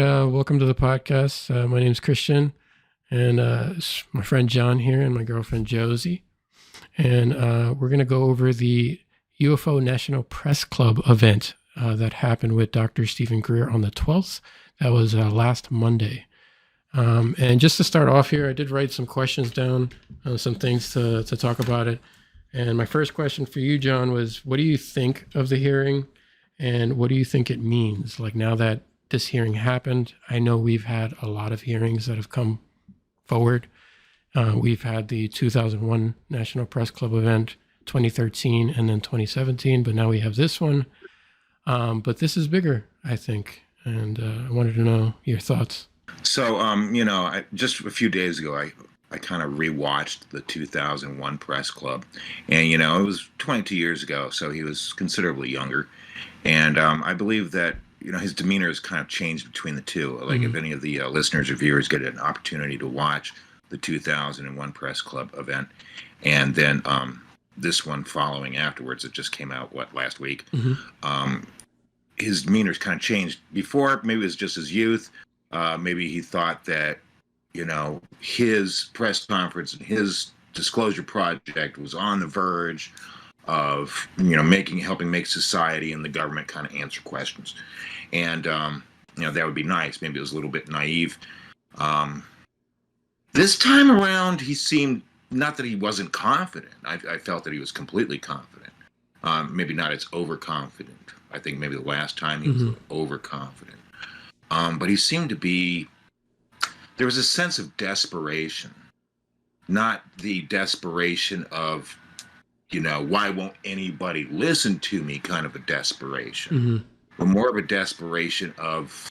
Welcome to the podcast. My name is Christian, and it's my friend Jon here and my girlfriend Josie. And we're going to go over the UFO National Press Club event that happened with Dr. Steven Greer on the 12th. That was last Monday. And just to start off here, I did write some questions down, some things to talk about it. And my first question for you, Jon, was what do you think of the hearing? And what do you think it means? Like now that this hearing happened, I know we've had a lot of hearings that have come forward. We've had the 2001 National Press Club event, 2013, and then 2017, but now we have this one. But this is bigger, I think. And I wanted to know your thoughts. So, just a few days ago, I kind of rewatched the 2001 Press Club. And, it was 22 years ago, so he was considerably younger. And I believe that, his demeanor has kind of changed between the two. Like if any of the listeners or viewers get an opportunity to watch the 2001 Press Club event and then this one following afterwards, it just came out, last week. His demeanor's kind of changed. Before, maybe it was just his youth. Maybe he thought that, his press conference and his disclosure project was on the verge of, helping make society and the government kind of answer questions. And, that would be nice. Maybe it was a little bit naive. This time around, he seemed, not that he wasn't confident. I felt that he was completely confident. Maybe not as overconfident. I think maybe the last time he was overconfident. But he seemed to be, there was a sense of desperation. Not the desperation of, why won't anybody listen to me kind of a desperation. But more of a desperation of,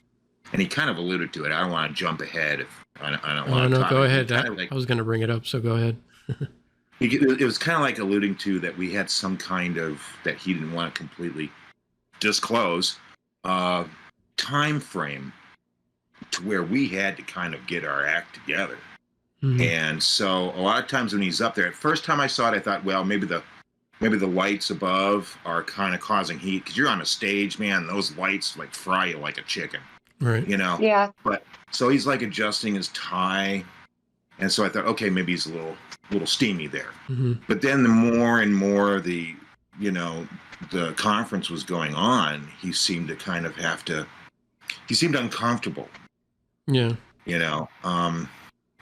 and he kind of alluded to it. I don't want to jump ahead. I don't want to talk. Go ahead. I was going to bring it up, so go ahead. It was kind of like alluding to that we had some kind of, that he didn't want to completely disclose, time frame to where we had to kind of get our act together. And so a lot of times when he's up there, first time I saw it, I thought, well, maybe the lights above are kind of causing heat because you're on a stage, man. Those lights like fry you like a chicken, right? Yeah. But so he's like adjusting his tie, and so I thought, okay, maybe he's a little steamy there. But then the more and more the conference was going on, he seemed to kind of he seemed uncomfortable. Yeah.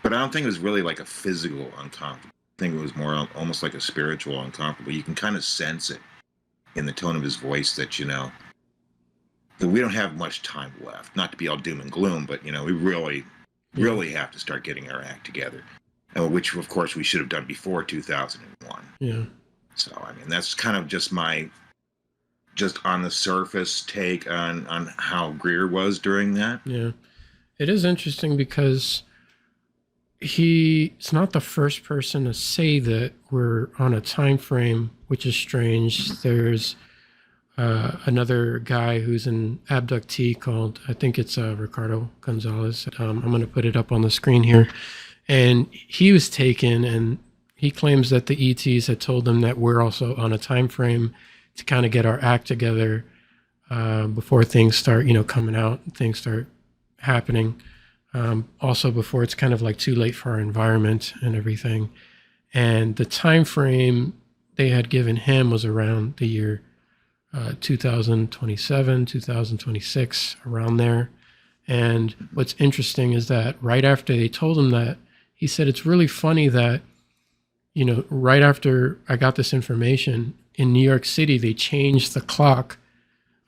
But I don't think it was really like a physical uncomfortable. I think it was more almost like a spiritual uncomfortable. You can kind of sense it in the tone of his voice that, that we don't have much time left. Not to be all doom and gloom, but, we really have to start getting our act together. Which, of course, we should have done before 2001. Yeah. So, that's kind of just my, just on the surface take on how Greer was during that. Yeah. It is interesting because he's not the first person to say that we're on a time frame, which is strange. There's another guy who's an abductee called, I think it's Ricardo Gonzalez. I'm going to put it up on the screen here. And he was taken, and he claims that the ETs had told him that we're also on a time frame to kind of get our act together before things start, coming out, things start happening. Also before it's kind of like too late for our environment and everything. And the time frame they had given him was around the year 2027, 2026, around there. And what's interesting is that right after they told him that, he said, it's really funny that, right after I got this information in New York City, they changed the clock.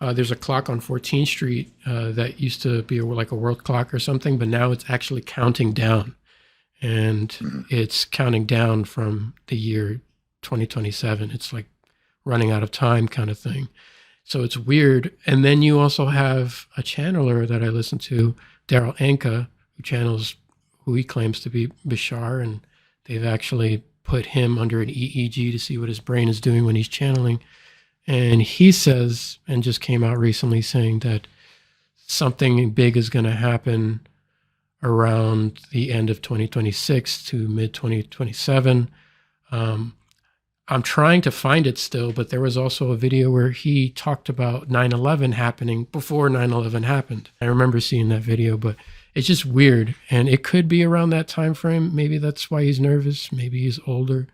There's a clock on 14th Street that used to be like a world clock or something, but now it's actually counting down. And it's counting down from the year 2027. It's like running out of time kind of thing. So it's weird. And then you also have a channeler that I listen to, Daryl Anka, who channels who he claims to be Bashar. And they've actually put him under an EEG to see what his brain is doing when he's channeling. And he says, and just came out recently saying that something big is going to happen around the end of 2026 to mid 2027. I'm trying to find it still, but there was also a video where he talked about 9/11 happening before 9/11 happened. I remember seeing that video, but it's just weird. And it could be around that time frame. Maybe that's why he's nervous. Maybe he's older.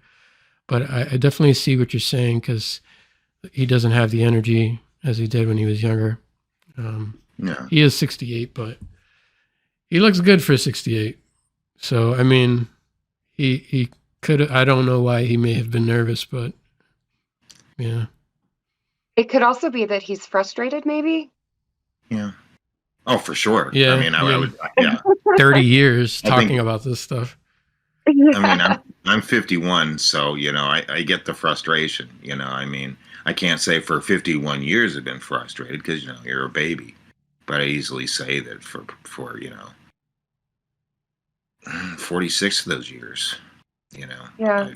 But I definitely see what you're saying, because he doesn't have the energy as he did when he was younger. Yeah. He is 68, but he looks good for 68. So, I mean, he could, I don't know why he may have been nervous, but yeah. It could also be that he's frustrated, maybe. Yeah. Oh, for sure. Yeah, I mean, I would, yeah. 30 years I talking think- about this stuff. I mean, I'm 51, so, you know, I get the frustration, you know. I mean, I can't say for 51 years I've been frustrated, because, you know, you're a baby. But I easily say that for you know, 46 of those years, you know, Yeah.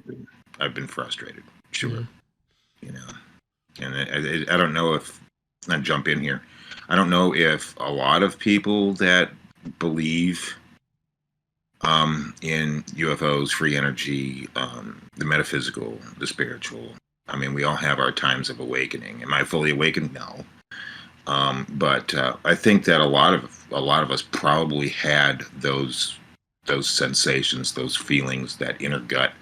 I've been frustrated, sure. Yeah. You know, and I don't know if, I jump in here, I don't know if a lot of people that believe in UFOs, free energy, the metaphysical, the spiritual. I mean, we all have our times of awakening. Am I fully awakened? No. But I think that a lot of us probably had those sensations, those feelings, that inner gut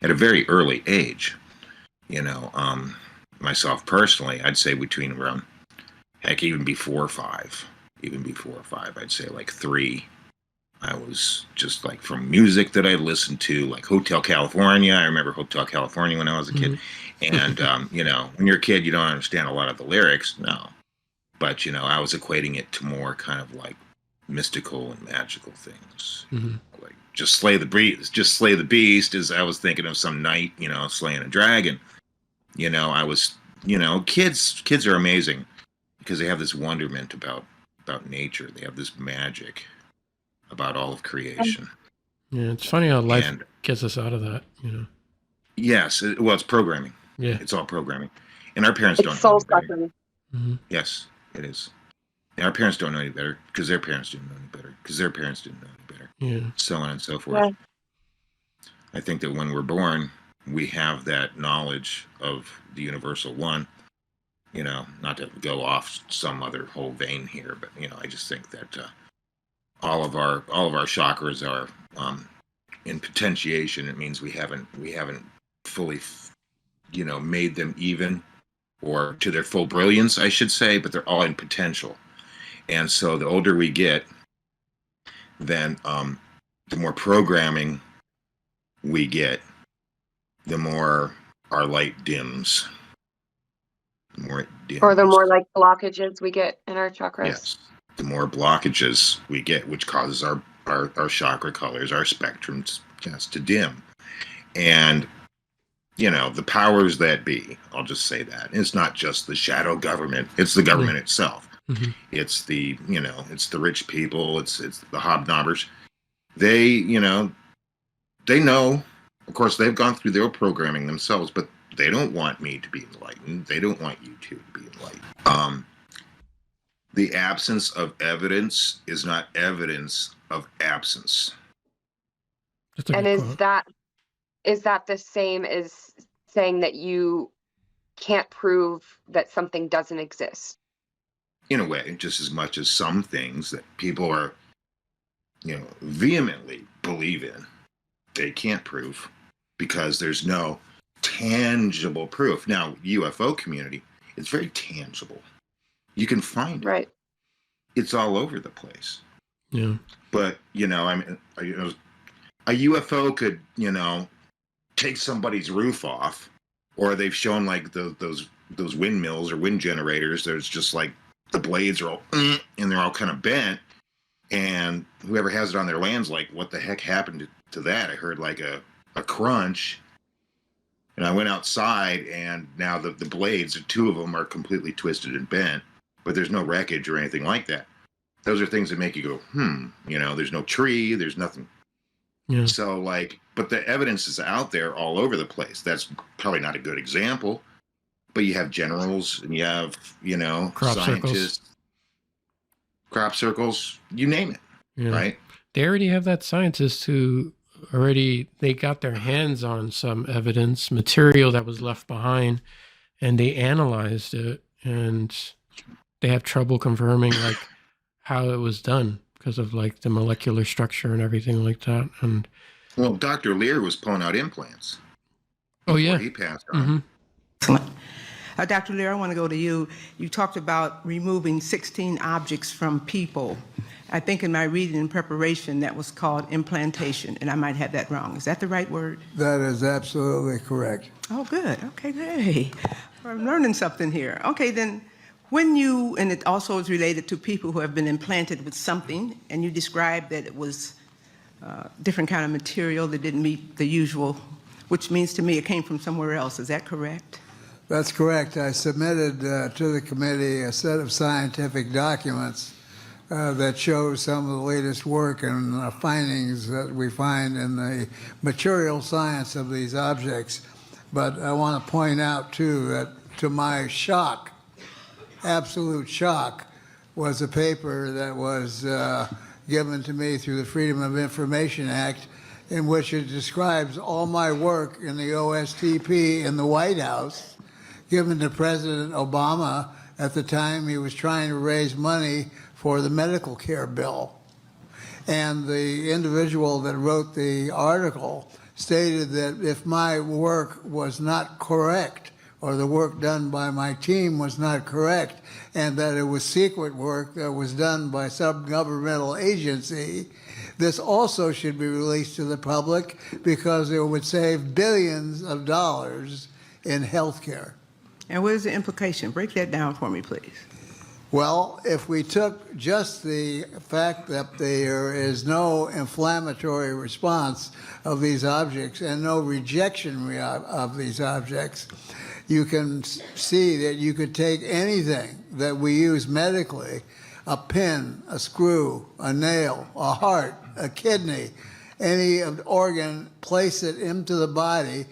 at a very early age. You know, myself personally, I'd say between around, heck, even before 5, I'd say like 3. I was just like, from music that I listened to, like Hotel California. I remember Hotel California when I was a kid. And, you know, when you're a kid, you don't understand a lot of the lyrics. No. But, you know, I was equating it to more kind of like mystical and magical things. Like, just slay the beast, as I was thinking of some knight, you know, slaying a dragon. You know, I was, you know, kids are amazing, because they have this wonderment about nature. They have this magic about all of creation. Yeah, it's funny how life And gets us out of that, you know. yes, well, it's programming. Yeah. It's all programming. And our parents don't It's know soul any better. sucking. Yes, it is. And our parents don't know any better, because their parents didn't know any better, because their parents didn't know any better. Yeah. So on and so forth. Yeah. I think that when we're born, we have that knowledge of the universal one. You know, not to go off some other whole vein here, but, you know, I just think that all of our chakras are in potentiation. It means we haven't fully, you know, made them even, or to their full brilliance, I should say, but they're all in potential. And so the older we get, then the more programming we get, the more our light dims. The more it dims. Or the more like blockages we get in our chakras. Yes. The more blockages we get, which causes our chakra colors, our spectrums, just to dim. And, you know, the powers that be, I'll just say that, it's not just the shadow government, it's the government itself. It's the, you know, it's the rich people, it's the hobnobbers. They, you know, of course, they've gone through their programming themselves, but they don't want me to be enlightened. They don't want you to be enlightened. The absence of evidence is not evidence of absence. And is that the same as saying that you can't prove that something doesn't exist? In a way, just as much as some things that people are, you know, vehemently believe in, they can't prove, because there's no tangible proof. Now, UFO community, it's very tangible. You can find it. Right. It's all over the place. Yeah. But, you know, I mean, you know, a UFO could, you know, take somebody's roof off, or they've shown like those windmills or wind generators. There's just like the blades are all and they're all kind of bent, and whoever has it on their land's like, what the heck happened to that? I heard like a crunch, and I went outside, and now the blades, 2 of them, are completely twisted and bent, but there's no wreckage or anything like that. Those are things that make you go, you know, there's no tree, there's nothing. Yeah. So, like, but the evidence is out there all over the place. That's probably not a good example, but you have generals, and you have, you know, Crop scientists, crop circles, you name it, Yeah. right? They already have that scientist who already, they got their hands on some evidence, material that was left behind, and they analyzed it, and they have trouble confirming like how it was done because of like the molecular structure and everything like that. And well, Dr. Lear was pulling out implants. Oh yeah, he passed on. Excellent. Dr. Lear, I want to go to you. You talked about removing 16 objects from people. I think in my reading in preparation, that was called implantation, and I might have that wrong. Is that the right word? That is absolutely correct. Oh, good. Okay, hey, I'm learning something here. Okay, then when you, and it also is related to people who have been implanted with something, and you described that it was different kind of material that didn't meet the usual, which means to me it came from somewhere else. Is that correct? That's correct. I submitted to the committee a set of scientific documents that shows some of the latest work and findings that we find in the material science of these objects. But I want to point out, too, that to my shock, absolute shock, was a paper that was given to me through the Freedom of Information Act, in which it describes all my work in the OSTP in the White House, given to President Obama at the time he was trying to raise money for the medical care bill. And the individual that wrote the article stated that if my work was not correct, or the work done by my team was not correct, and that it was secret work that was done by some governmental agency, this also should be released to the public because it would save billions of dollars in health care. And what is the implication? Break that down for me, please. Well, if we took just the fact that there is no inflammatory response of these objects and no rejection of these objects, you can see that you could take anything that we use medically, a pin, a screw, a nail, a heart, a kidney, any organ, place it into the body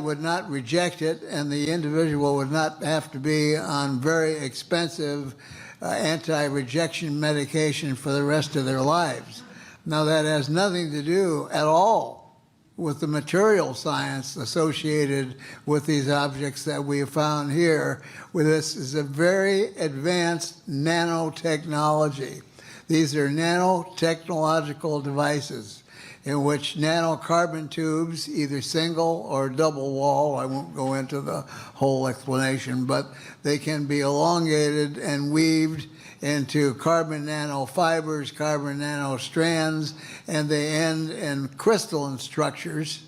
would not reject it, and the individual would not have to be on very expensive anti-rejection medication for the rest of their lives. Now, that has nothing to do at all with the material science associated with these objects that we have found here. This is a very advanced nanotechnology. These are nanotechnological devices in which nanocarbon tubes, either single or double wall, I won't go into the whole explanation, but they can be elongated and weaved into carbon nanofibers, carbon nanostrands, and they end in crystalline structures,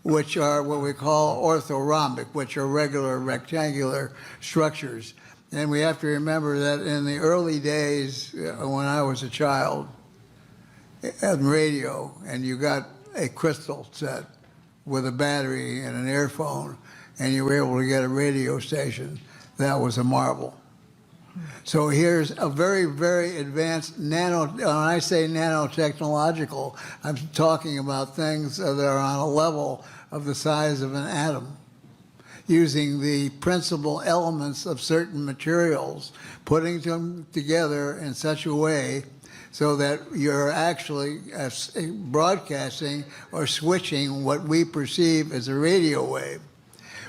which are what we call orthorhombic, which are regular rectangular structures. And we have to remember that in the early days, when I was a child, on radio, and you got a crystal set with a battery and an earphone, and you were able to get a radio station, that was a marvel. So here's a very, very advanced when I say nanotechnological, I'm talking about things that are on a level of the size of an atom, using the principal elements of certain materials, putting them together in such a way so that you're actually broadcasting or switching what we perceive as a radio wave,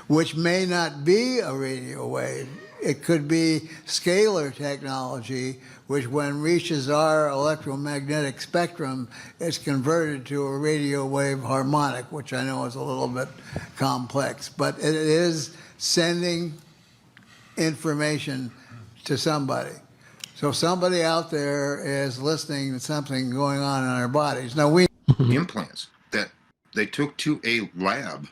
which may not be a radio wave. It could be scalar technology, which when reaches our electromagnetic spectrum is converted to a radio wave harmonic, which I know is a little bit complex, but it is sending information to somebody. So somebody out there is listening to something going on in our bodies. Now implants that they took to a lab,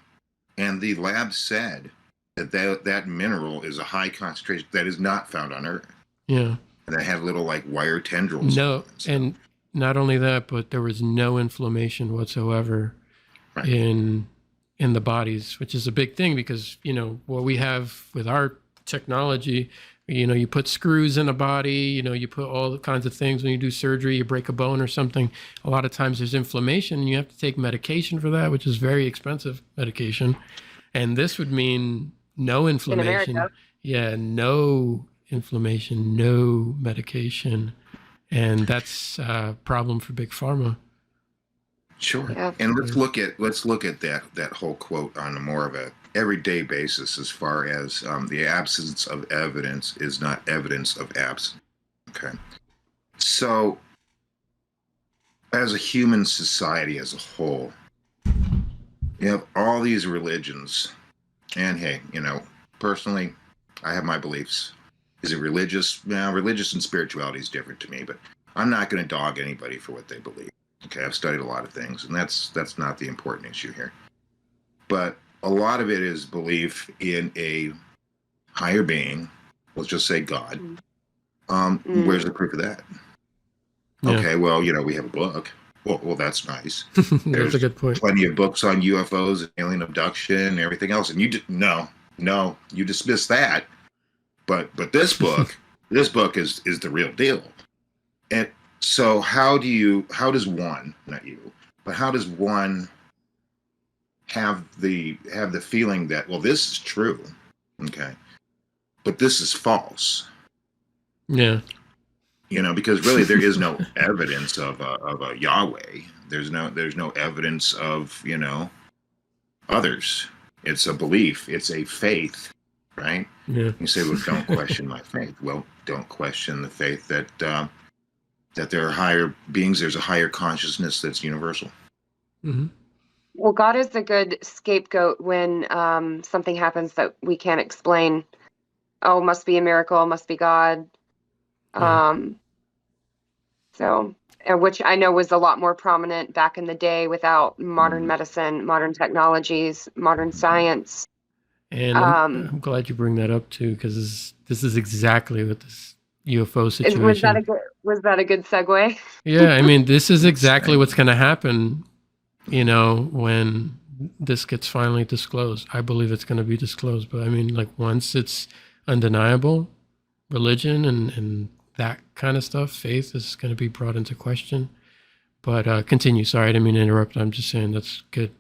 and the lab said that mineral is a high concentration that is not found on Earth. Yeah. And they had little like wire tendrils. No, and not only that, but there was no inflammation whatsoever in the bodies, which is a big thing because, what we have with our technology, you put screws in a body, you put all kinds of things when you do surgery, you break a bone or something. A lot of times there's inflammation and you have to take medication for that, which is very expensive medication. And this would mean no inflammation. In America. Yeah, no inflammation, no medication. And that's a problem for Big Pharma. Sure. Yeah. And let's look at that whole quote on a more of a everyday basis, as far as the absence of evidence is not evidence of absence. Okay. So, as a human society as a whole, you have all these religions, and hey, personally, I have my beliefs. Is it religious? Now, religious and spirituality is different to me, but I'm not going to dog anybody for what they believe. Okay, I've studied a lot of things, and that's not the important issue here. But a lot of it is belief in a higher being. Let's just say God. Where's the proof of that? Yeah. Okay, well, we have a book. Well, that's nice. That's a good point. Plenty of books on UFOs and alien abduction and everything else, and no, you dismiss that. But this book, is the real deal. And so how does one, not you, but how does one have the feeling that, well, this is true, okay, but this is false? Yeah. Because really there is no evidence of a Yahweh. There's no evidence of, others. It's a belief. It's a faith, right? Yeah. You say, well, don't question my faith. Well, don't question the faith that there are higher beings. There's a higher consciousness that's universal. Mm-hmm. Well, God is a good scapegoat when something happens that we can't explain. Oh, must be a miracle, must be God. So, which I know was a lot more prominent back in the day without modern medicine, modern technologies, modern science. And I'm glad you bring that up too, because this is exactly what this UFO situation. Was that a good segue? Yeah, I mean, this is exactly what's going to happen. When this gets finally disclosed. I believe it's going to be disclosed, but I mean, like, once it's undeniable, religion and that kind of stuff, faith, is going to be brought into question. But continue. Sorry, I didn't mean to interrupt. I'm just saying that's good.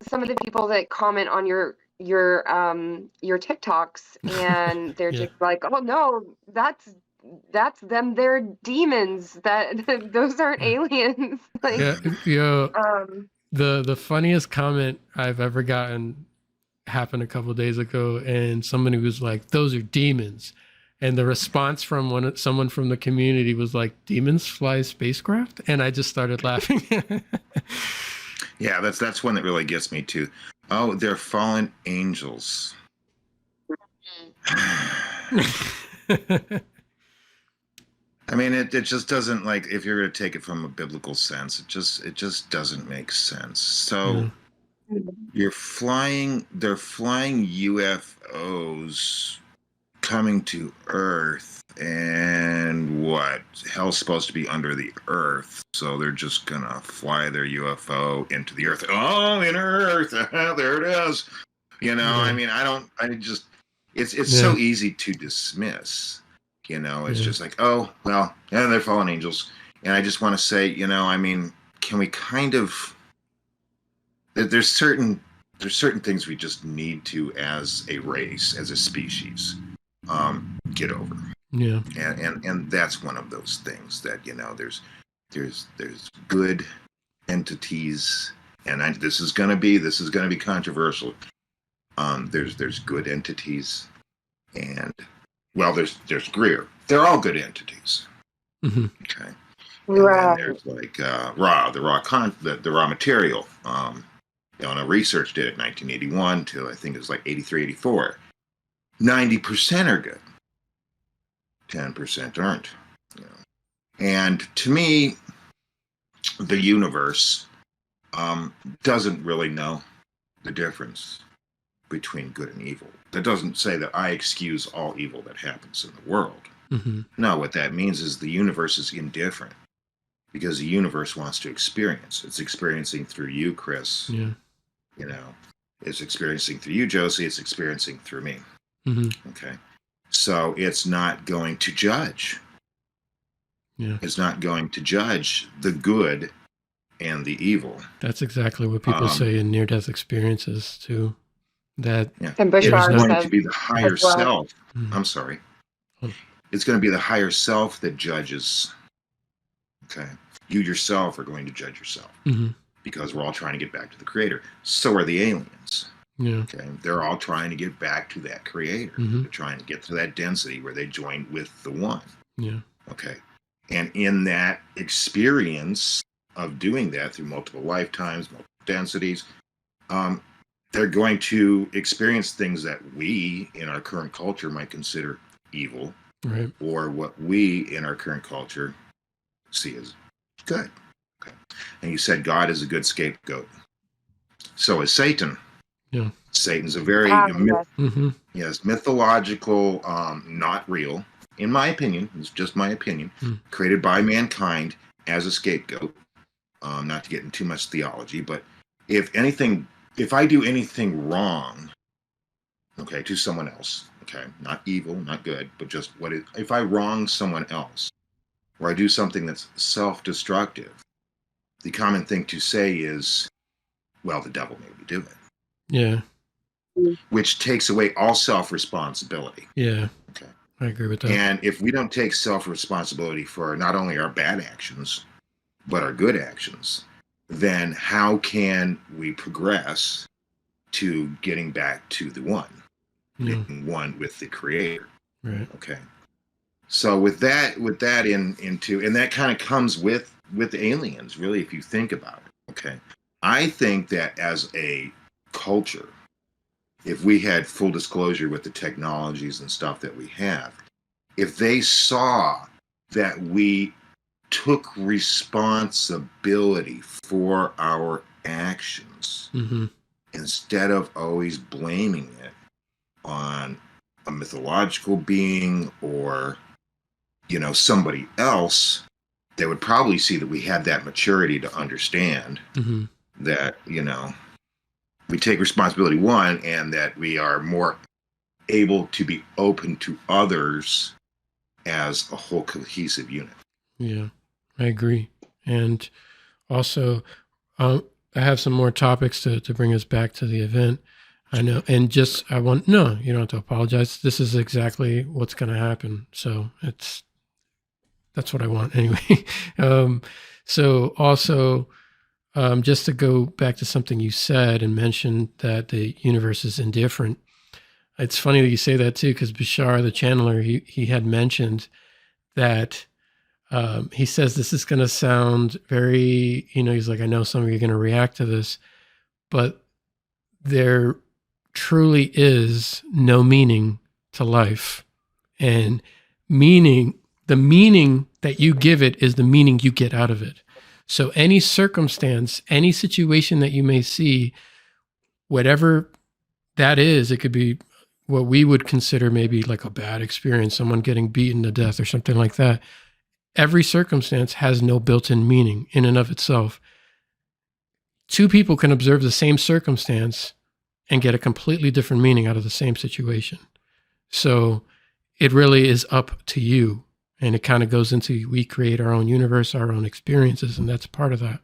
Some of the people that comment on your TikToks, and they're just like, oh no, that's them. They're demons. Those aren't aliens. Like, the funniest comment I've ever gotten happened a couple of days ago, and somebody was like, "Those are demons." And the response from someone from the community was like, "Demons fly spacecraft?" And I just started laughing. Yeah, that's one that really gets me too. Oh, they're fallen angels. I mean, it just doesn't, like, if you're going to take it from a biblical sense, it just doesn't make sense. So they're flying UFOs coming to Earth, and what? Hell's supposed to be under the Earth, so they're just gonna fly their UFO into the Earth. Oh, inner Earth, there it is. I mean, it's so easy to dismiss. It's just like, oh, well, yeah, they're fallen angels. And I just want to say, I mean, can we kind of, there's certain things we just need to, as a race, as a species, get over. Yeah. And that's one of those things that, there's good entities, and this is going to be controversial. There's good entities, and, well, there's Greer. They're all good entities. Mm-hmm. Okay. Right. And then there's like the raw material. A research did it 1981 to, I think it was like 83, 84. 90% are good. 10% aren't. And to me, the universe doesn't really know the difference between good and evil. That doesn't say that I excuse all evil that happens in the world. Mm-hmm. No, what that means is the universe is indifferent, because the universe wants to experience. It's experiencing through you, Chris. Yeah. It's experiencing through you, Josie. It's experiencing through me. Mm-hmm. Okay. So it's not going to judge. Yeah. It's not going to judge the good and the evil. That's exactly what people say in near-death experiences too. That and it's going to be the higher self. Mm-hmm. I'm sorry. It's going to be the higher self that judges. Okay. You yourself are going to judge yourself. Mm-hmm. because we're all trying to get back to the creator. So are the aliens. Yeah. Okay. They're all trying to get back to that creator. Mm-hmm. They're trying to get to that density where they join with the one. Yeah. Okay. And in that experience of doing that through multiple lifetimes, multiple densities, they're going to experience things that we in our current culture might consider evil, Right. or what we in our current culture see as good. Okay. And you said God is a good scapegoat. So is Satan. Yeah. Satan's a very Yes. Mm-hmm. mythological, not real, in my opinion. It's just my opinion. Created by mankind as a scapegoat. Not to get into too much theology, but if I do anything wrong, okay, to someone else, okay, not evil, not good, but just if I wrong someone else, or I do something that's self-destructive, the common thing to say is, well, the devil made me do it. Yeah. Which takes away all self-responsibility. Yeah. Okay. I agree with that. And if we don't take self-responsibility for not only our bad actions, but our good actions, then how can we progress to getting back to the one, being one with the creator? Right. Okay. So with that into, and that kind of comes with aliens, really, if you think about it. Okay. I think that as a culture, if we had full disclosure with the technologies and stuff that we have, if they saw that we took responsibility for our actions, instead of always blaming it on a mythological being or, somebody else, they would probably see that we had that maturity to understand that, we take responsibility, one, and that we are more able to be open to others as a whole cohesive unit. Yeah, I agree. And also, I have some more topics to bring us back to the event. I know. And no, you don't have to apologize. This is exactly what's going to happen. So that's what I want anyway. So also, just to go back to something you said and mentioned that the universe is indifferent. It's funny that you say that too, because Bashar, the channeler, he had mentioned that he says this is going to sound very, he's like, I know some of you are going to react to this, but there truly is no meaning to life. And the meaning that you give it is the meaning you get out of it. So any circumstance, any situation that you may see, whatever that is, it could be what we would consider maybe like a bad experience, someone getting beaten to death or something like that. Every circumstance has no built-in meaning in and of itself. Two people can observe the same circumstance and get a completely different meaning out of the same situation. So it really is up to you. And it kind of goes into, we create our own universe, our own experiences, and that's part of that.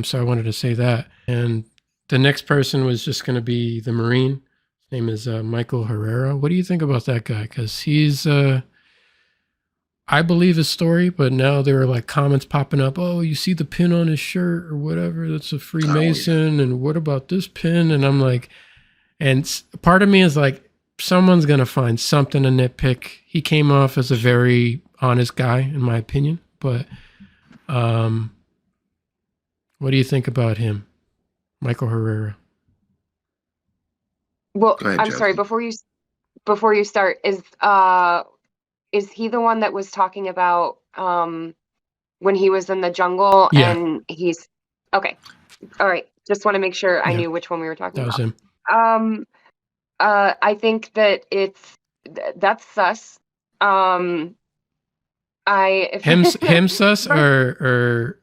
So I wanted to say that. And the next person was just going to be the Marine. His name is Michael Herrera. What do you think about that guy? Because he's, I believe his story, but now there are like comments popping up. Oh, you see the pin on his shirt or whatever. That's a Freemason. And what about this pin? And I'm like, and part of me is like, someone's going to find something to nitpick. He came off as a very honest guy, in my opinion. But what do you think about him, Michael Herrera? Well, ahead, I'm Josie. sorry, before you start, is he the one that was talking about when he was in the jungle? Yeah. And he's okay. All right. Just want to make sure I Yeah. knew which one we were talking That was about. him. I think that that's sus. Him sus or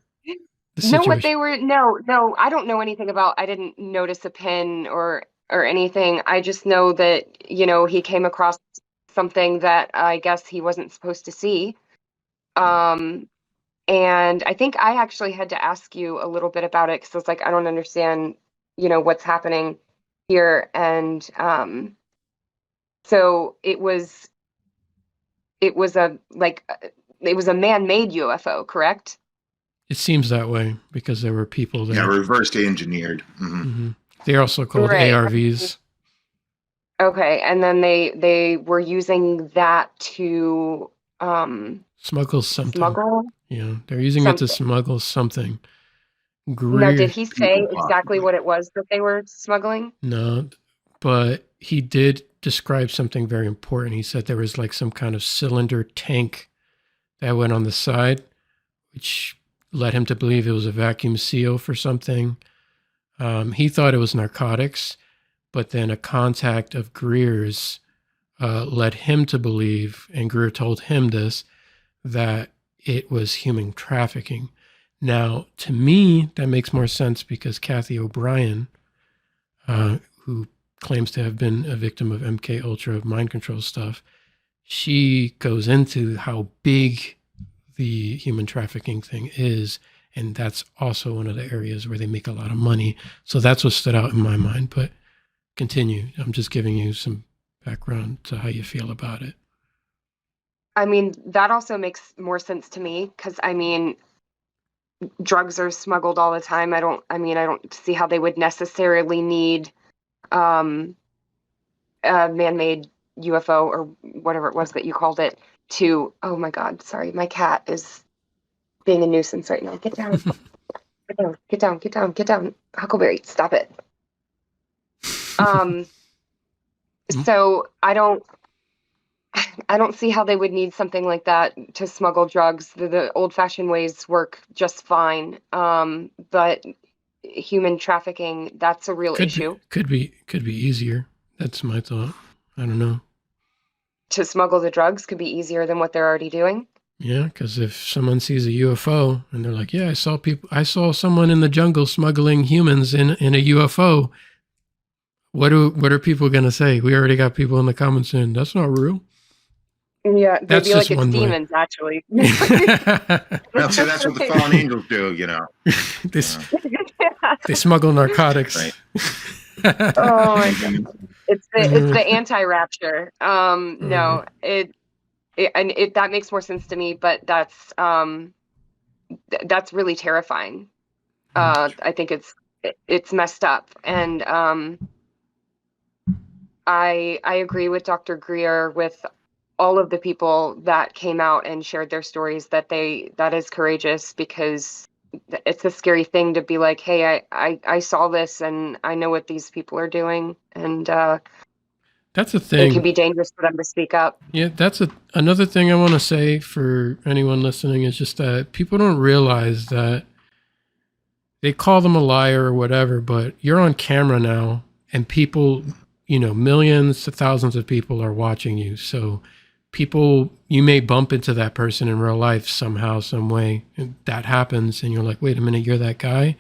the situation? No, what they were, no, I don't know anything about, I didn't notice a pin or anything. I just know that, he came across something that I guess he wasn't supposed to see. And I think I actually had to ask you a little bit about it because I was like, I don't understand, what's happening here. And so it was a man-made UFO, correct? It seems that way because there were people there. Yeah, reverse engineered. They're also called Right. ARVs. Okay, and then they were using that to Smuggle something. smuggle. Yeah, they're using it to smuggle something. Now, Greer, did he say People exactly possibly. what it was that they were smuggling? no, but he did describe something very important. He said there was like some kind of cylinder tank that went on the side, which led him to believe it was a vacuum seal for something. He thought it was narcotics, but then a contact of Greer's led him to believe, and Greer told him this, that it was human trafficking. Now, to me, that makes more sense because Kathy O'Brien, who claims to have been a victim of MK Ultra mind control stuff, she goes into how big the human trafficking thing is, and that's also one of the areas where they make a lot of money. So that's what stood out in my mind. But continue. I'm just giving you some background to how you feel about it. I mean, that also makes more sense to me because I mean, drugs are smuggled all the time. I don't see how they would necessarily need a man-made UFO or whatever it was that you called it to, oh my God, sorry, my cat is being a nuisance right now. Get down. Get down, get down, get down, get down. Huckleberry, stop it. So I don't see how they would need something like that to smuggle drugs. The old-fashioned ways work just fine. But human trafficking, that's a real issue. Could be easier. That's my thought. I don't know. To smuggle the drugs could be easier than what they're already doing. Yeah, because if someone sees a UFO and they're like, "Yeah, I saw someone in the jungle smuggling humans in a UFO," what are people gonna say? We already got people in the comments saying that's not real. Yeah, they'd That's be like, just it's one way. demons, actually. That's what the fallen angels do, you know. They smuggle narcotics. Right. Oh my God. It's the anti-rapture. No, it that makes more sense to me, but that's really terrifying. I think it's messed up, and I agree with Dr. Greer with all of the people that came out and shared their stories that is courageous, because it's a scary thing to be like, hey, I saw this and I know what these people are doing, and that's a thing. it can be dangerous for them to speak up. Yeah, that's another thing I want to say for anyone listening is just that people don't realize that they call them a liar or whatever, but you're on camera now and people, millions to thousands of people are watching you. So you may bump into that person in real life somehow, some way, and that happens. And you're like, wait a minute, you're that guy.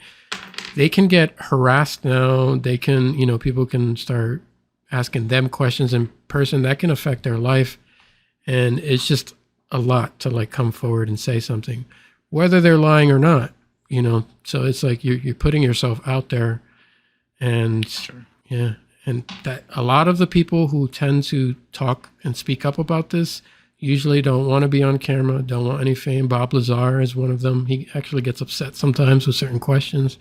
They can get harassed now. They can, people can start asking them questions in person that can affect their life. And it's just a lot to like come forward and say something, whether they're lying or not, so it's like you're putting yourself out there, and Sure. Yeah. And that a lot of the people who tend to talk and speak up about this usually don't want to be on camera, don't want any fame. Bob Lazar is one of them. He actually gets upset sometimes with certain questions.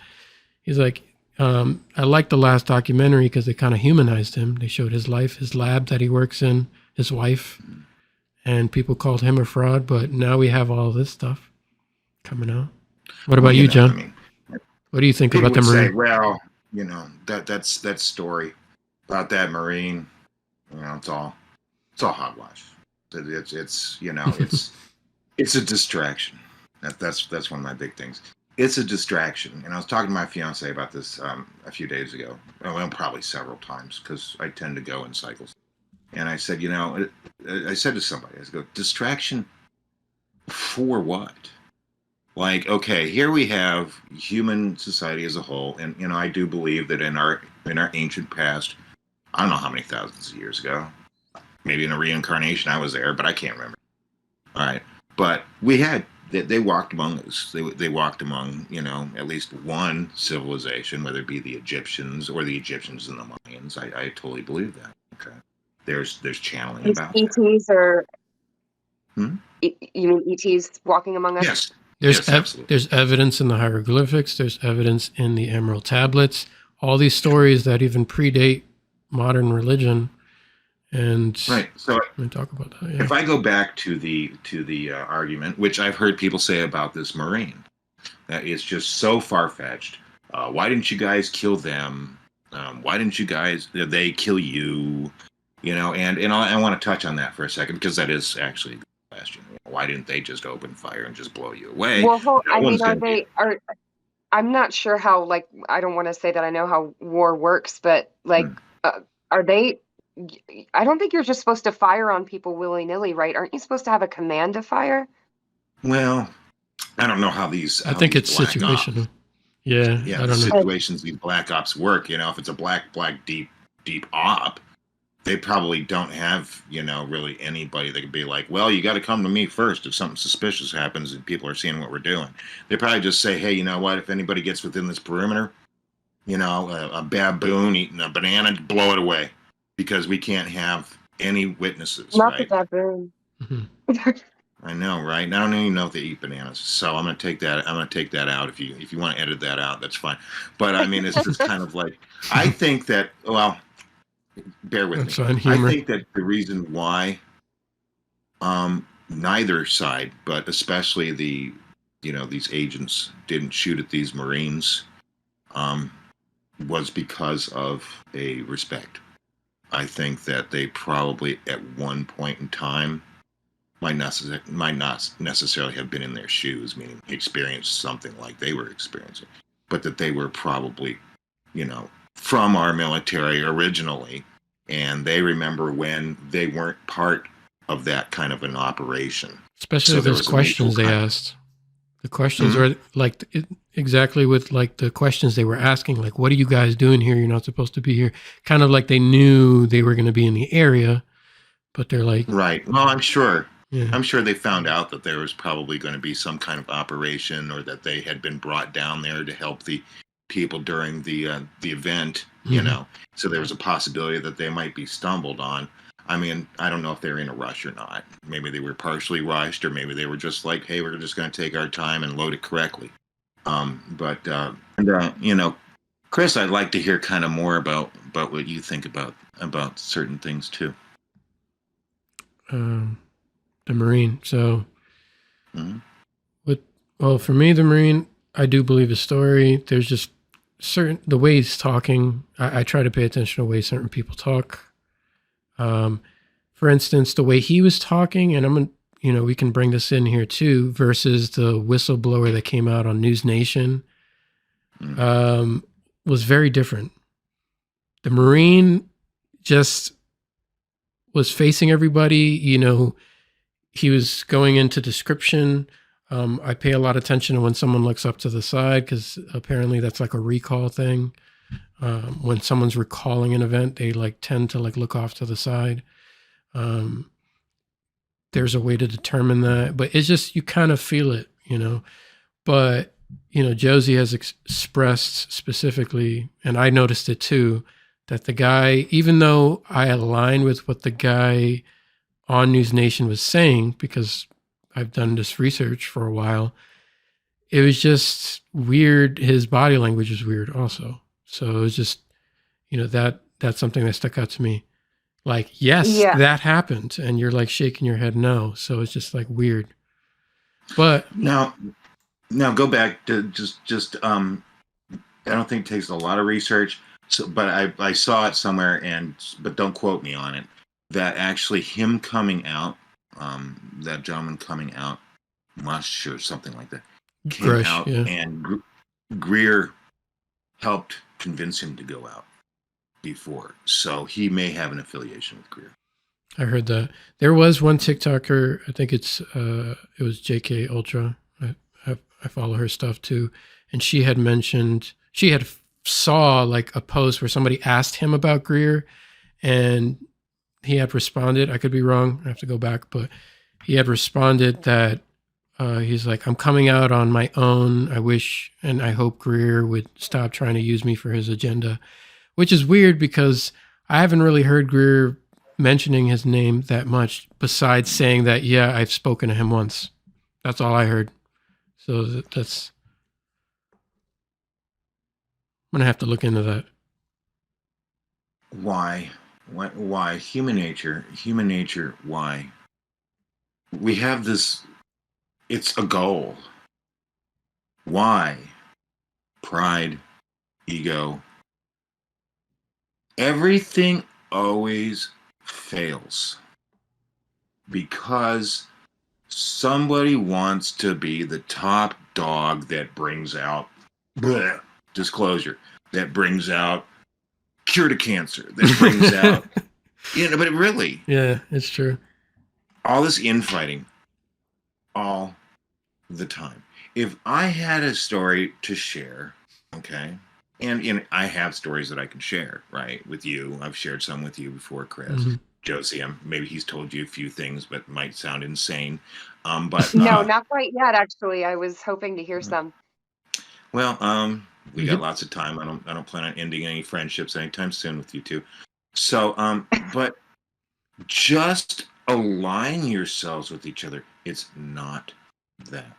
He's like, I like the last documentary because they kind of humanized him. They showed his life, his lab that he works in, his wife, and people called him a fraud. But now we have all this stuff coming out. What about you, John? What do you think about the Marine? Say, well, that's that story about that Marine. It's all hogwash. It's a distraction. That's one of my big things. It's a distraction. And I was talking to my fiance about this a few days ago. Well, probably several times because I tend to go in cycles. And I said, I said to somebody, I go, distraction for what? Like, okay, here we have human society as a whole, and I do believe that in our ancient past, I don't know how many thousands of years ago, maybe in a reincarnation I was there, but I can't remember. All right, but they walked among us. They walked among at least one civilization, whether it be the Egyptians or the Egyptians and the Mayans. I totally believe that. Okay, there's channeling about ETs or that. you mean ETs walking among us? Yes. Yes, absolutely. There's evidence in the hieroglyphics. There's evidence in the emerald tablets. All these stories that even predate modern religion. And Right. So we talk about that. if Yeah. I go back to the argument, which I've heard people say about this Marine, that it's just so far fetched. Why didn't you guys kill them? Why didn't you guys? They kill you? You know, and I want to touch on that for a second because that is actually the question. Why didn't they just open fire and just blow you away? Well, No I mean, one's going to be. I'm not sure how, like, I don't want to say that I know how war works, but like, are they, I don't think you're just supposed to fire on people willy-nilly, right? Aren't you supposed to have a command to fire? Well, I don't know how these. I think it's black ops, situational. Yeah. yeah, I the don't know. situations these black ops work. You know, if it's a black deep op, they probably don't have, really anybody that could be like, well, you got to come to me first if something suspicious happens and people are seeing what we're doing. They probably just say, hey, you know what? If anybody gets within this perimeter, a baboon eating a banana, blow it away because we can't have any witnesses, Not the right? baboon. Mhm. I know, right? I don't even know if they eat bananas, so I'm gonna take that. I'm gonna take that out. If you want to edit that out, that's fine. But I mean, it's just kind of like I think that. Well, bear with That's me. fine. I Humor. think that the reason why neither side, but especially these agents didn't shoot at these Marines was because of a respect. I think that they probably at one point in time might not necessarily have been in their shoes, meaning experienced something like they were experiencing, but that they were probably, from our military originally, and they remember when they weren't part of that kind of an operation. Especially So there those was a questions mutual they kind- asked. The questions Mhm. were like exactly with like the questions they were asking, like, what are you guys doing here? You're not supposed to be here. Kind of like they knew they were going to be in the area, but they're like, Right. Well, I'm sure. yeah. I'm sure they found out that there was probably going to be some kind of operation, or that they had been brought down there to help the people during the event. Mhm. So there was a possibility that they might be stumbled on. I mean, I don't know if they're in a rush or not. Maybe they were partially rushed, or maybe they were just like, "Hey, we're just going to take our time and load it correctly." Chris, I'd like to hear kind of more about what you think about certain things too. The Marine. So, Mhm. well, for me, the Marine, I do believe his story. There's just the way he's talking. I try to pay attention to the way certain people talk. For instance, the way he was talking, and we can bring this in here too, versus the whistleblower that came out on News Nation, was very different. The Marine just was facing everybody. He was going into description. I pay a lot of attention to when someone looks up to the side, because apparently that's like a recall thing. When someone's recalling an event, they tend to look off to the side. There's a way to determine that, but it's just, you kind of feel it, But, Josie has expressed specifically, and I noticed it too, that the guy, even though I align with what the guy on News Nation was saying, because I've done this research for a while, it was just weird. His body language is weird also. So it was just, that's something that stuck out to me. Like, yes, Yeah. that happened. And you're shaking your head no. So it's just weird. But Now go back to just I don't think it takes a lot of research. So, but I saw it somewhere, but don't quote me on it. That actually him coming out, that gentleman coming out, Mush or something like that, came Grush, out, yeah. and Greer helped convince him to go out before. So he may have an affiliation with Greer. I heard that. There was one TikToker, I think it was JK Ultra. I follow her stuff too. And she had mentioned, saw a post where somebody asked him about Greer, and he had responded. I could be wrong. I have to go back, but he had responded that he's like, I'm coming out on my own. I wish and I hope Greer would stop trying to use me for his agenda, which is weird because I haven't really heard Greer mentioning his name that much, besides saying that, yeah, I've spoken to him once. That's all I heard. So that's I'm gonna have to look into that. Why? Why? Human nature. Human nature. Why? We have this. It's a goal. Why? Pride, ego. Everything always fails because somebody wants to be the top dog that brings out bleh, disclosure, that brings out cure to cancer, that brings out, but really, Yeah, it's true. all this infighting, all the time. If I had a story to share, okay, and I have stories that I can share, right, with you. I've shared some with you before, Chris. Mhm. Josie, maybe he's told you a few things, but might sound insane. But No, not quite yet, actually. I was hoping to hear some. well, we You got could- lots of time. I don't plan on ending any friendships anytime soon with you two. So, but just align yourselves with each other. It's not that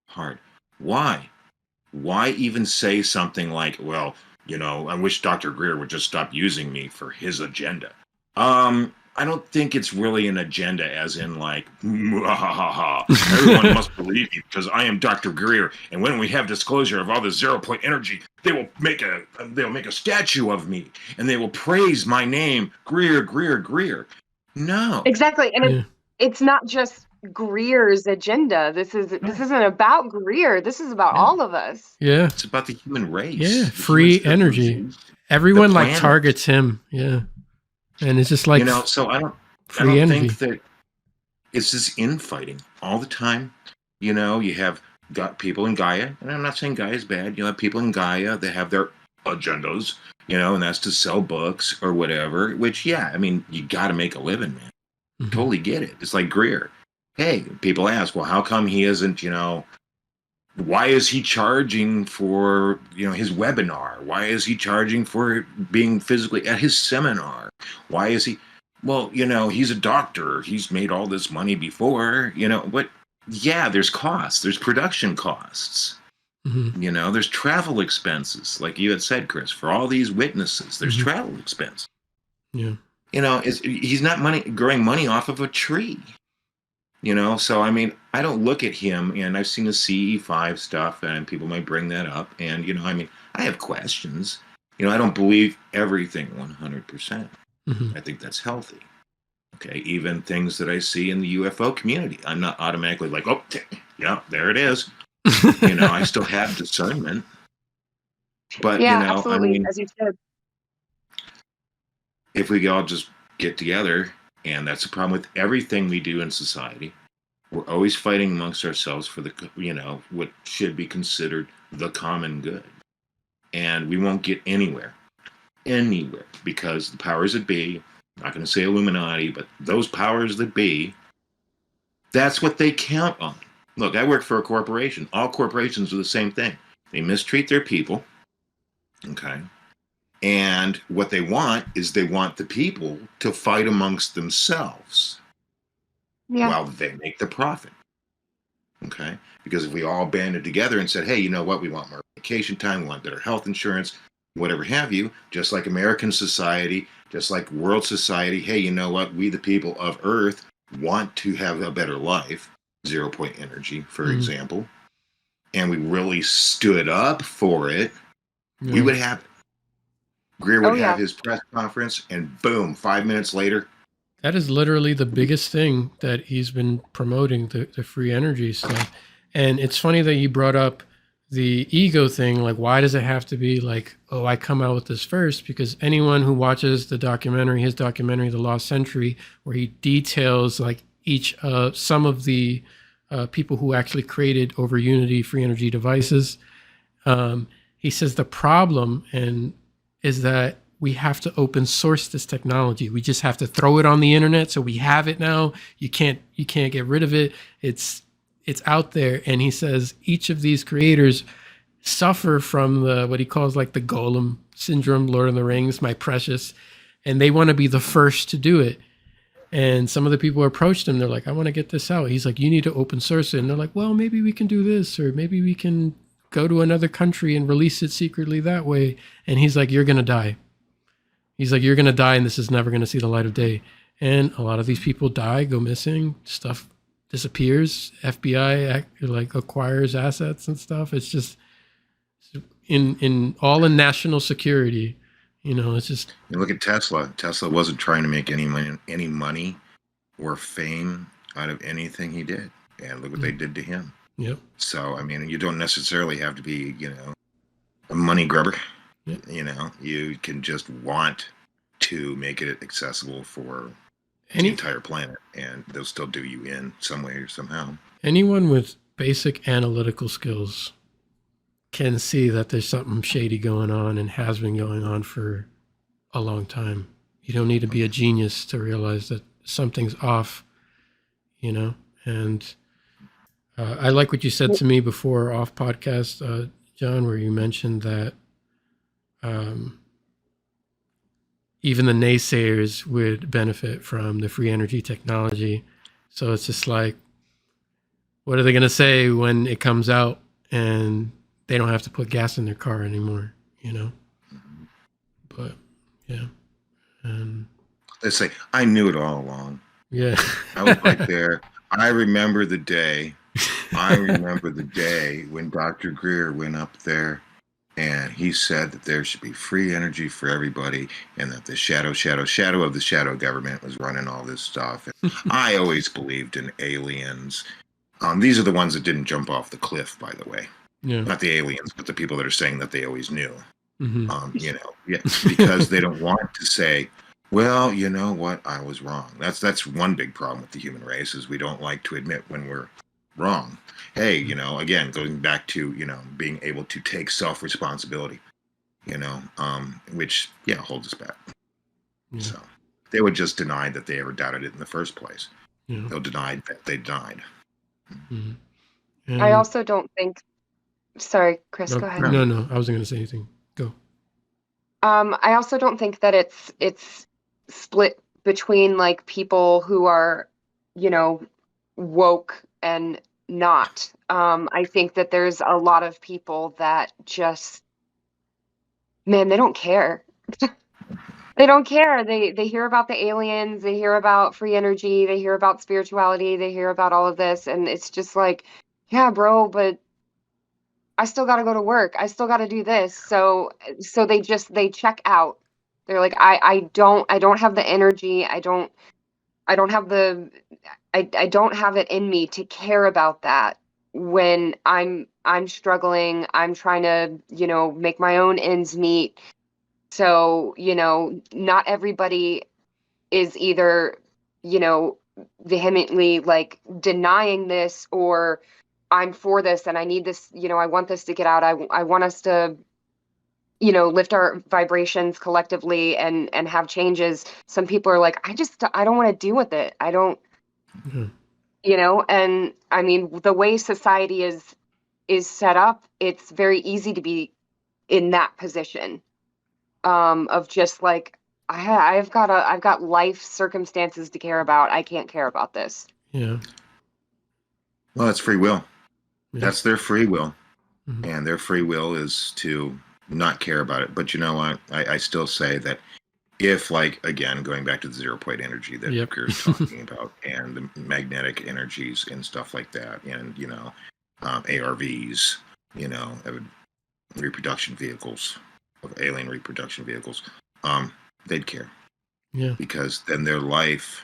hard. Why? Why even say something like, well, I wish Dr. Greer would just stop using me for his agenda? I don't think it's really an agenda as in like, everyone must believe me because I am Dr. Greer. And when we have disclosure of all the 0 point energy, they'll make a statue of me and they will praise my name, Greer, Greer, Greer. No. Exactly. And Yeah. it's not just Greer's agenda. This isn't about Greer. This is about No. all of us. Yeah. It's about the human race. Yeah. the Free human energy. civilization, Everyone the like planet. targets him. Yeah. And it's just like So I free don't energy. think that it's this infighting all the time. You have got people in Gaia, and I'm not saying Gaia is bad. You have people in Gaia that have their agendas, and that's to sell books or whatever, which, yeah, I mean, you got to make a living, man. Mhm. Totally get it. It's like Greer. Hey, people ask, well, how come he isn't, why is he charging for, his webinar? Why is he charging for being physically at his seminar? Why is he, well, he's a doctor. He's made all this money before, but yeah, there's costs. There's production costs. Mhm. There's travel expenses. Like you had said, Chris, for all these witnesses, there's Mhm. travel expense. Yeah. He's not growing money off of a tree. So I mean, I don't look at him, and I've seen the CE5 stuff, and people might bring that up, and I mean, I have questions. I don't believe everything 100%. Mhm. I think that's healthy. Okay, even things that I see in the UFO community, I'm not automatically like, oh, yeah, there it is. I still have discernment, but Yeah, I absolutely, mean, as you said. if we all just get together, and that's the problem with everything we do in society. We're always fighting amongst ourselves for what should be considered the common good. And we won't get anywhere, because the powers that be, I'm not going to say Illuminati, but those powers that be, that's what they count on. Look, I work for a corporation. All corporations do the same thing. They mistreat their people, okay? And what they want is they want the people to fight amongst themselves Yeah. while they make the profit. Okay? Because if we all banded together and said, hey, you know what? We want more vacation time, we want better health insurance, whatever have you, just like American society, just like world society, hey, you know what? We, the people of Earth, want to have a better life, 0 point energy, for example, and we really stood up for it, we would have it. Greer would have his press conference, and boom, 5 minutes later. That is literally the biggest thing that he's been promoting, the free energy stuff. And it's funny that you brought up the ego thing. Like, why does it have to be like, oh, I come out with this first? Because anyone who watches the documentary, his documentary, The Lost Century, where he details like some of the people who actually created over Unity free energy devices, he says the problem is that we have to open source this technology. We just have to throw it on the internet, so we have it now. You can't get rid of it. It's out there. And he says each of these creators suffer from what he calls like the golem syndrome, Lord of the Rings, my precious, and they want to be the first to do it. And some of the people approached him. They're like, I want to get this out. He's like, you need to open source it. And they're like, well, maybe we can do this, or maybe we can go to another country and release it secretly that way. And he's like, you're going to die. He's like, you're going to die, and this is never going to see the light of day. And a lot of these people die, go missing, stuff disappears. FBI acquires assets and stuff. It's just in national security. It's just. You look at Tesla. Tesla wasn't trying to make any money or fame out of anything he did, and look what they did to him. Yep. So I mean, you don't necessarily have to be, a money grubber. Yep. You can just want to make it accessible for the entire planet, and they'll still do you in some way or somehow. Anyone with basic analytical skills can see that there's something shady going on and has been going on for a long time. You don't need to be a genius to realize that something's off, and I like what you said to me before off podcast, John, where you mentioned that even the naysayers would benefit from the free energy technology. So it's just like, what are they going to say when it comes out and they don't have to put gas in their car anymore, But yeah. And they say, I knew it all along. Yeah. I was right there. I remember the day when Dr. Greer went up there and he said that there should be free energy for everybody, and that the shadow of the shadow government was running all this stuff. And I always believed in aliens. These are the ones that didn't jump off the cliff, by the way. Yeah. Not the aliens, but the people that are saying that they always knew. Mm-hmm. Because they don't want to say, well, you know what, I was wrong. That's one big problem with the human race, is we don't like to admit when we're wrong. Hey, again, going back to, being able to take self-responsibility, which, holds us back. Yeah. So they would just deny that they ever doubted it in the first place. Yeah. They'll deny that they died. Mm-hmm. I also don't think, sorry, Chris, go ahead. No, I wasn't going to say anything. Go. I also don't think that it's split between like people who are, woke and not. I think that there's a lot of people that just, man, they don't care. They don't care. They hear about the aliens, they hear about free energy, they hear about spirituality, they hear about all of this, and it's just like, yeah, bro, but I still got to go to work. I still got to do this. So they check out. They're like, I don't have the energy. I don't have it in me to care about that when I'm struggling. I'm trying to, make my own ends meet. So, not everybody is either, vehemently like denying this, or I'm for this and I need this, I want this to get out. I want us to, lift our vibrations collectively and have changes. Some people are like, I don't want to deal with it. I don't, and I mean, the way society is set up, it's very easy to be in that position of just like, I've got life circumstances to care about. I can't care about this. Yeah. Well, that's free will. Yeah. That's their free will. Mm-hmm. And their free will is to not care about it. But you know what? I still say that if, like, again, going back to the 0-point energy that Greer's talking about, and the magnetic energies and stuff like that, and, ARVs, reproduction vehicles, of alien reproduction vehicles, they'd care. Yeah. Because then their life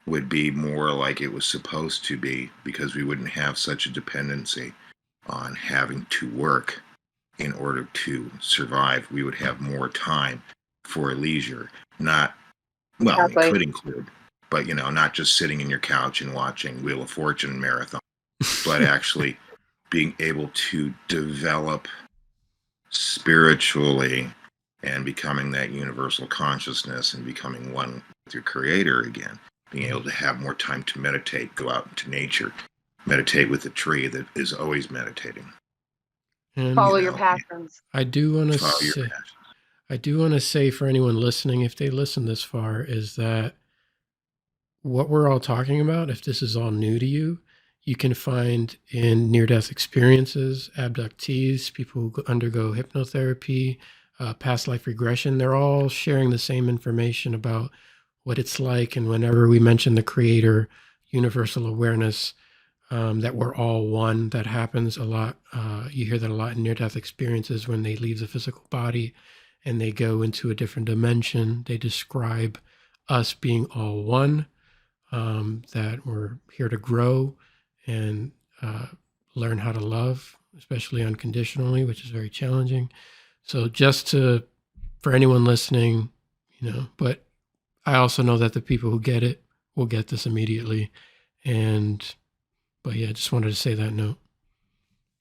would be more like it was supposed to be, because we wouldn't have such a dependency on having to work in order to survive. We would have more time for leisure. Not, well, it could include, but, not just sitting in your couch and watching Wheel of Fortune marathon, but actually being able to develop spiritually and becoming that universal consciousness and becoming one with your creator again. Being able to have more time to meditate, go out into nature, meditate with a tree that is always meditating. And follow your passions. I do want to say for anyone listening, if they listen this far, is that what we're all talking about, if this is all new to you, you can find in near-death experiences, abductees, people who undergo hypnotherapy, past life regression. They're all sharing the same information about what it's like. And whenever we mention the creator, universal awareness, that we're all one, that happens a lot. You hear that a lot in near-death experiences when they leave the physical body and they go into a different dimension. They describe us being all one, that we're here to grow and learn how to love, especially unconditionally, which is very challenging. So just for anyone listening, but I also know that the people who get it will get this immediately. But yeah, just wanted to say that note.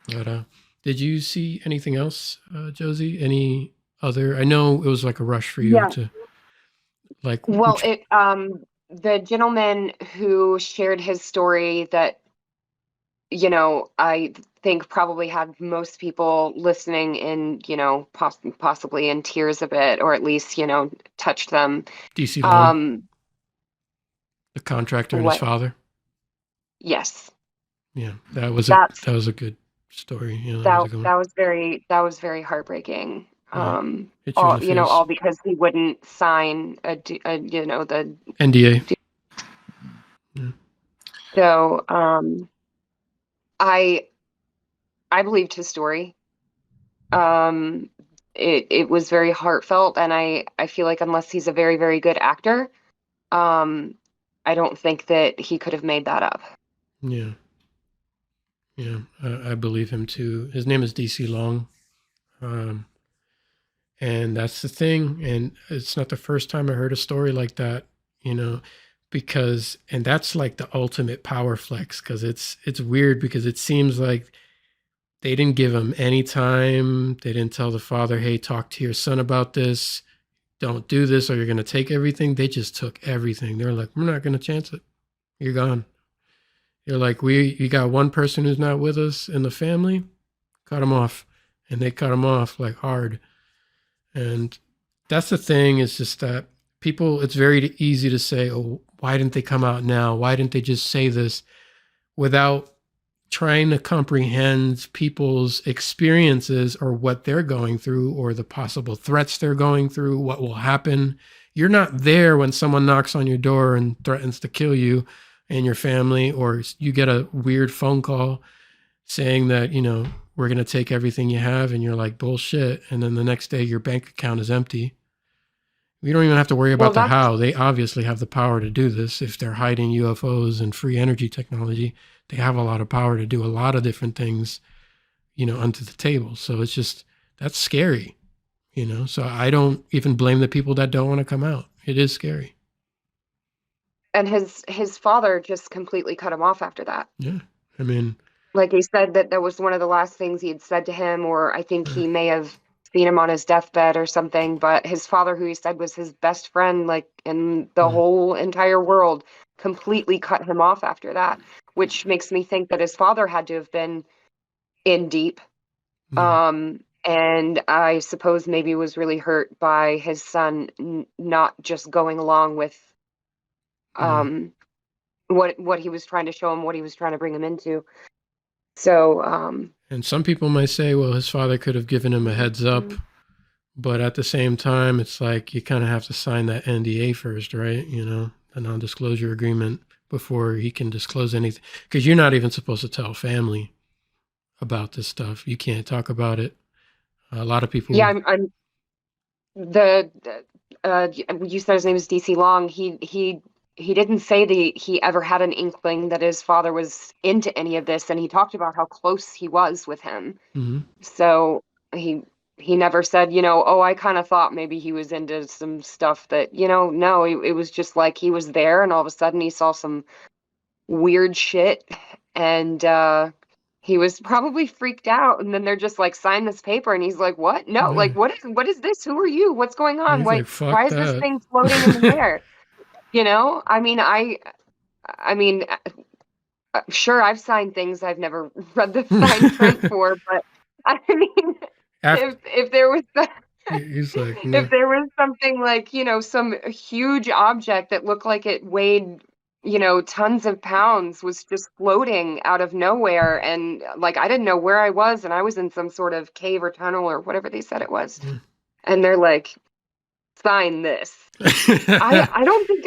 But did you see anything else, Josie? Any other? I know it was like a rush for you Yeah. to like. Well, the gentleman who shared his story that, I think probably had most people listening in, possibly in tears a bit, or at least, touched them. DC Long, the contractor and his What? father. Yes. Yeah, that was That's a good story. Yeah, that was that a good one. that was very heartbreaking. Yeah. Hit you in the face. All because he wouldn't sign the NDA. So, I believed his story. It was very heartfelt, and I feel like unless he's a very, very good actor, I don't think that he could have made that up. Yeah. Yeah, I believe him too. His name is DC Long. And that's the thing. And it's not the first time I heard a story like that, and that's like the ultimate power flex, because it's weird, because it seems like they didn't give him any time. They didn't tell the father, hey, talk to your son about this. Don't do this or you're going to take everything. They just took everything. They're like, we're not going to chance it. You're gone. You're like, you got one person who's not with us in the family, cut him off. And they cut him off like hard. And that's the thing, is just that people, it's very easy to say, oh, why didn't they come out now? Why didn't they just say this, without trying to comprehend people's experiences or what they're going through or the possible threats they're going through, what will happen. You're not there when someone knocks on your door and threatens to kill you and your family, or you get a weird phone call saying that, we're going to take everything you have, and you're like, bullshit. And then the next day your bank account is empty. We don't even have to worry about the how. They obviously have the power to do this. If they're hiding UFOs and free energy technology, they have a lot of power to do a lot of different things, onto the table. So it's just, that's scary, so I don't even blame the people that don't want to come out. It is scary. And his father just completely cut him off after that. Yeah. I mean, like he said that was one of the last things he had said to him, or I think he may have seen him on his deathbed or something, but his father, who he said was his best friend, like in the whole entire world, completely cut him off after that, which makes me think that his father had to have been in deep. And I suppose maybe was really hurt by his son not just going along with what he was trying to show him, what he was trying to bring him into. So, and some people might say, well, his father could have given him a heads up, but at the same time, it's like you kind of have to sign that NDA first, right? A non-disclosure agreement, before he can disclose anything, because you're not even supposed to tell family about this stuff. You can't talk about it. A lot of people. Yeah, you said his name is DC Long. He didn't say that he ever had an inkling that his father was into any of this, and he talked about how close he was with him. Mm-hmm. So he never said, oh, I kind of thought maybe he was into some stuff that, no, it was just like he was there, and all of a sudden he saw some weird shit, and he was probably freaked out, and then they're just like, sign this paper, and he's like, what? No, like, what is this? Who are you? What's going on? He's like, fuck why is that. this thing floating in the air? I mean, sure, I've signed things I've never read the fine print for, but I mean, if there was he's like, no. if there was something like, some huge object that looked like it weighed tons of pounds was just floating out of nowhere. And like, I didn't know where I was, and I was in some sort of cave or tunnel or whatever they said it was. Yeah. And they're like, sign this. I don't think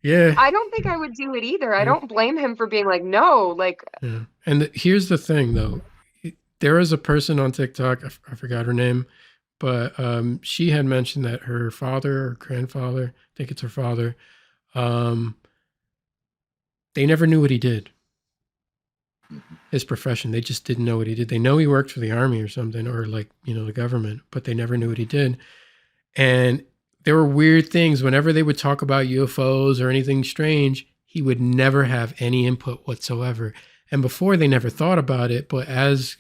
Yeah. I don't think I would do it either. I Yeah. don't blame him for being like, no, like, Yeah. And here's the thing, though. There is a person on TikTok, I forgot her name, but she had mentioned that her father or grandfather, I think it's her father, they never knew what he did. His profession. They just didn't know what he did. They know he worked for the army or something, or like, the government, but they never knew what he did. And there were weird things. Whenever they would talk about UFOs or anything strange, he would never have any input whatsoever. And before, they never thought about it. But as,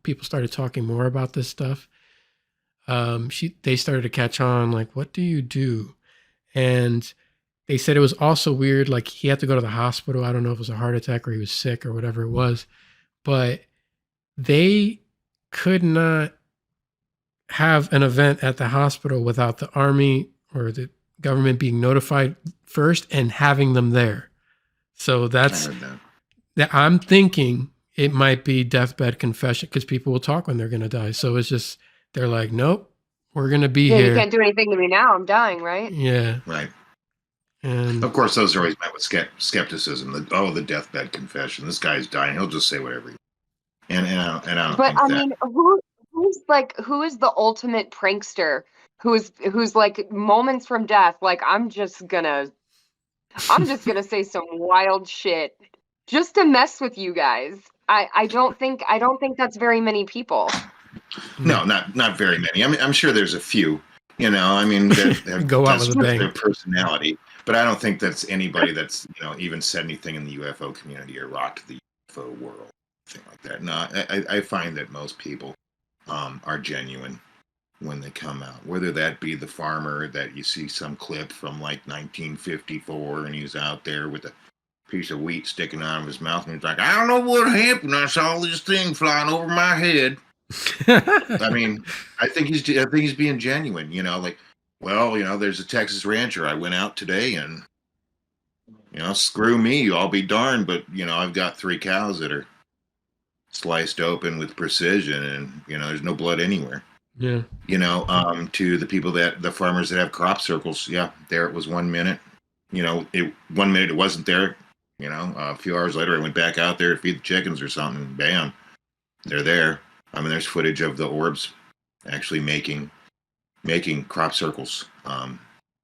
people started talking more about this stuff, they started to catch on, like, what do you do? And they said it was also weird. Like, he had to go to the hospital. I don't know if it was a heart attack or he was sick or whatever it was. But they could not have an event at the hospital without the army or the government being notified first and having them there. So that's that. I'm thinking it might be deathbed confession, because people will talk when they're going to die. So it's just, they're like, nope, we're going to be yeah, here. you can't do anything to me now. I'm dying, right? Yeah. Right. And of course, those are always met with skepticism. The deathbed confession. This guy's dying. He'll just say whatever. And I don't. But think I that. mean, who is the ultimate prankster? Who's like moments from death? Like, I'm just gonna say some wild shit just to mess with you guys. I don't think that's very many people. No, not very many. I mean, I'm sure there's a few. I mean, that Go out with a bang. Their personality, but I don't think that's anybody that's even said anything in the UFO community or rocked the UFO world, thing like that. No, I find that most people are genuine when they come out. Whether that be the farmer that you see some clip from like 1954, and he's out there with a piece of wheat sticking out of his mouth, and he's like, "I don't know what happened. I saw this thing flying over my head." I mean, I think he's being genuine. Like, well, there's a Texas rancher. I went out today, and screw me, I'll be darned, but I've got 3 cows that are sliced open with precision, and there's no blood anywhere. Yeah. To the farmers that have crop circles, yeah, there it was 1 minute. 1 minute it wasn't there. A few hours later, I went back out there to feed the chickens or something. And bam, they're there. I mean, there's footage of the orbs actually making crop circles,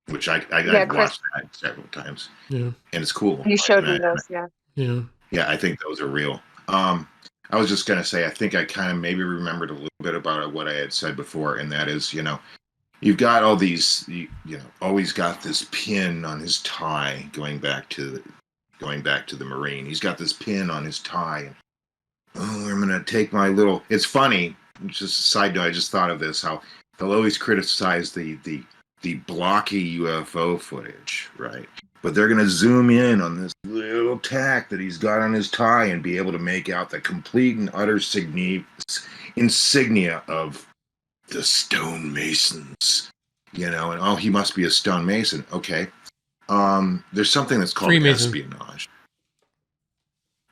which I've watched that several times. Yeah, and it's cool. You showed me those, yeah. Yeah. Yeah, I think those are real. I was just gonna say, I think I kind of maybe remembered a little bit about what I had said before, and that is, you've got all these, always got this pin on his tie, going back to the Marine. He's got this pin on his tie. And, I'm gonna take my little. It's funny. Just a side note. I just thought of this. How they'll always criticize the blocky UFO footage, right? But they're gonna zoom in on this little tack that he's got on his tie and be able to make out the complete and utter insignia of the stonemasons. And he must be a stonemason. Okay. There's something that's called espionage.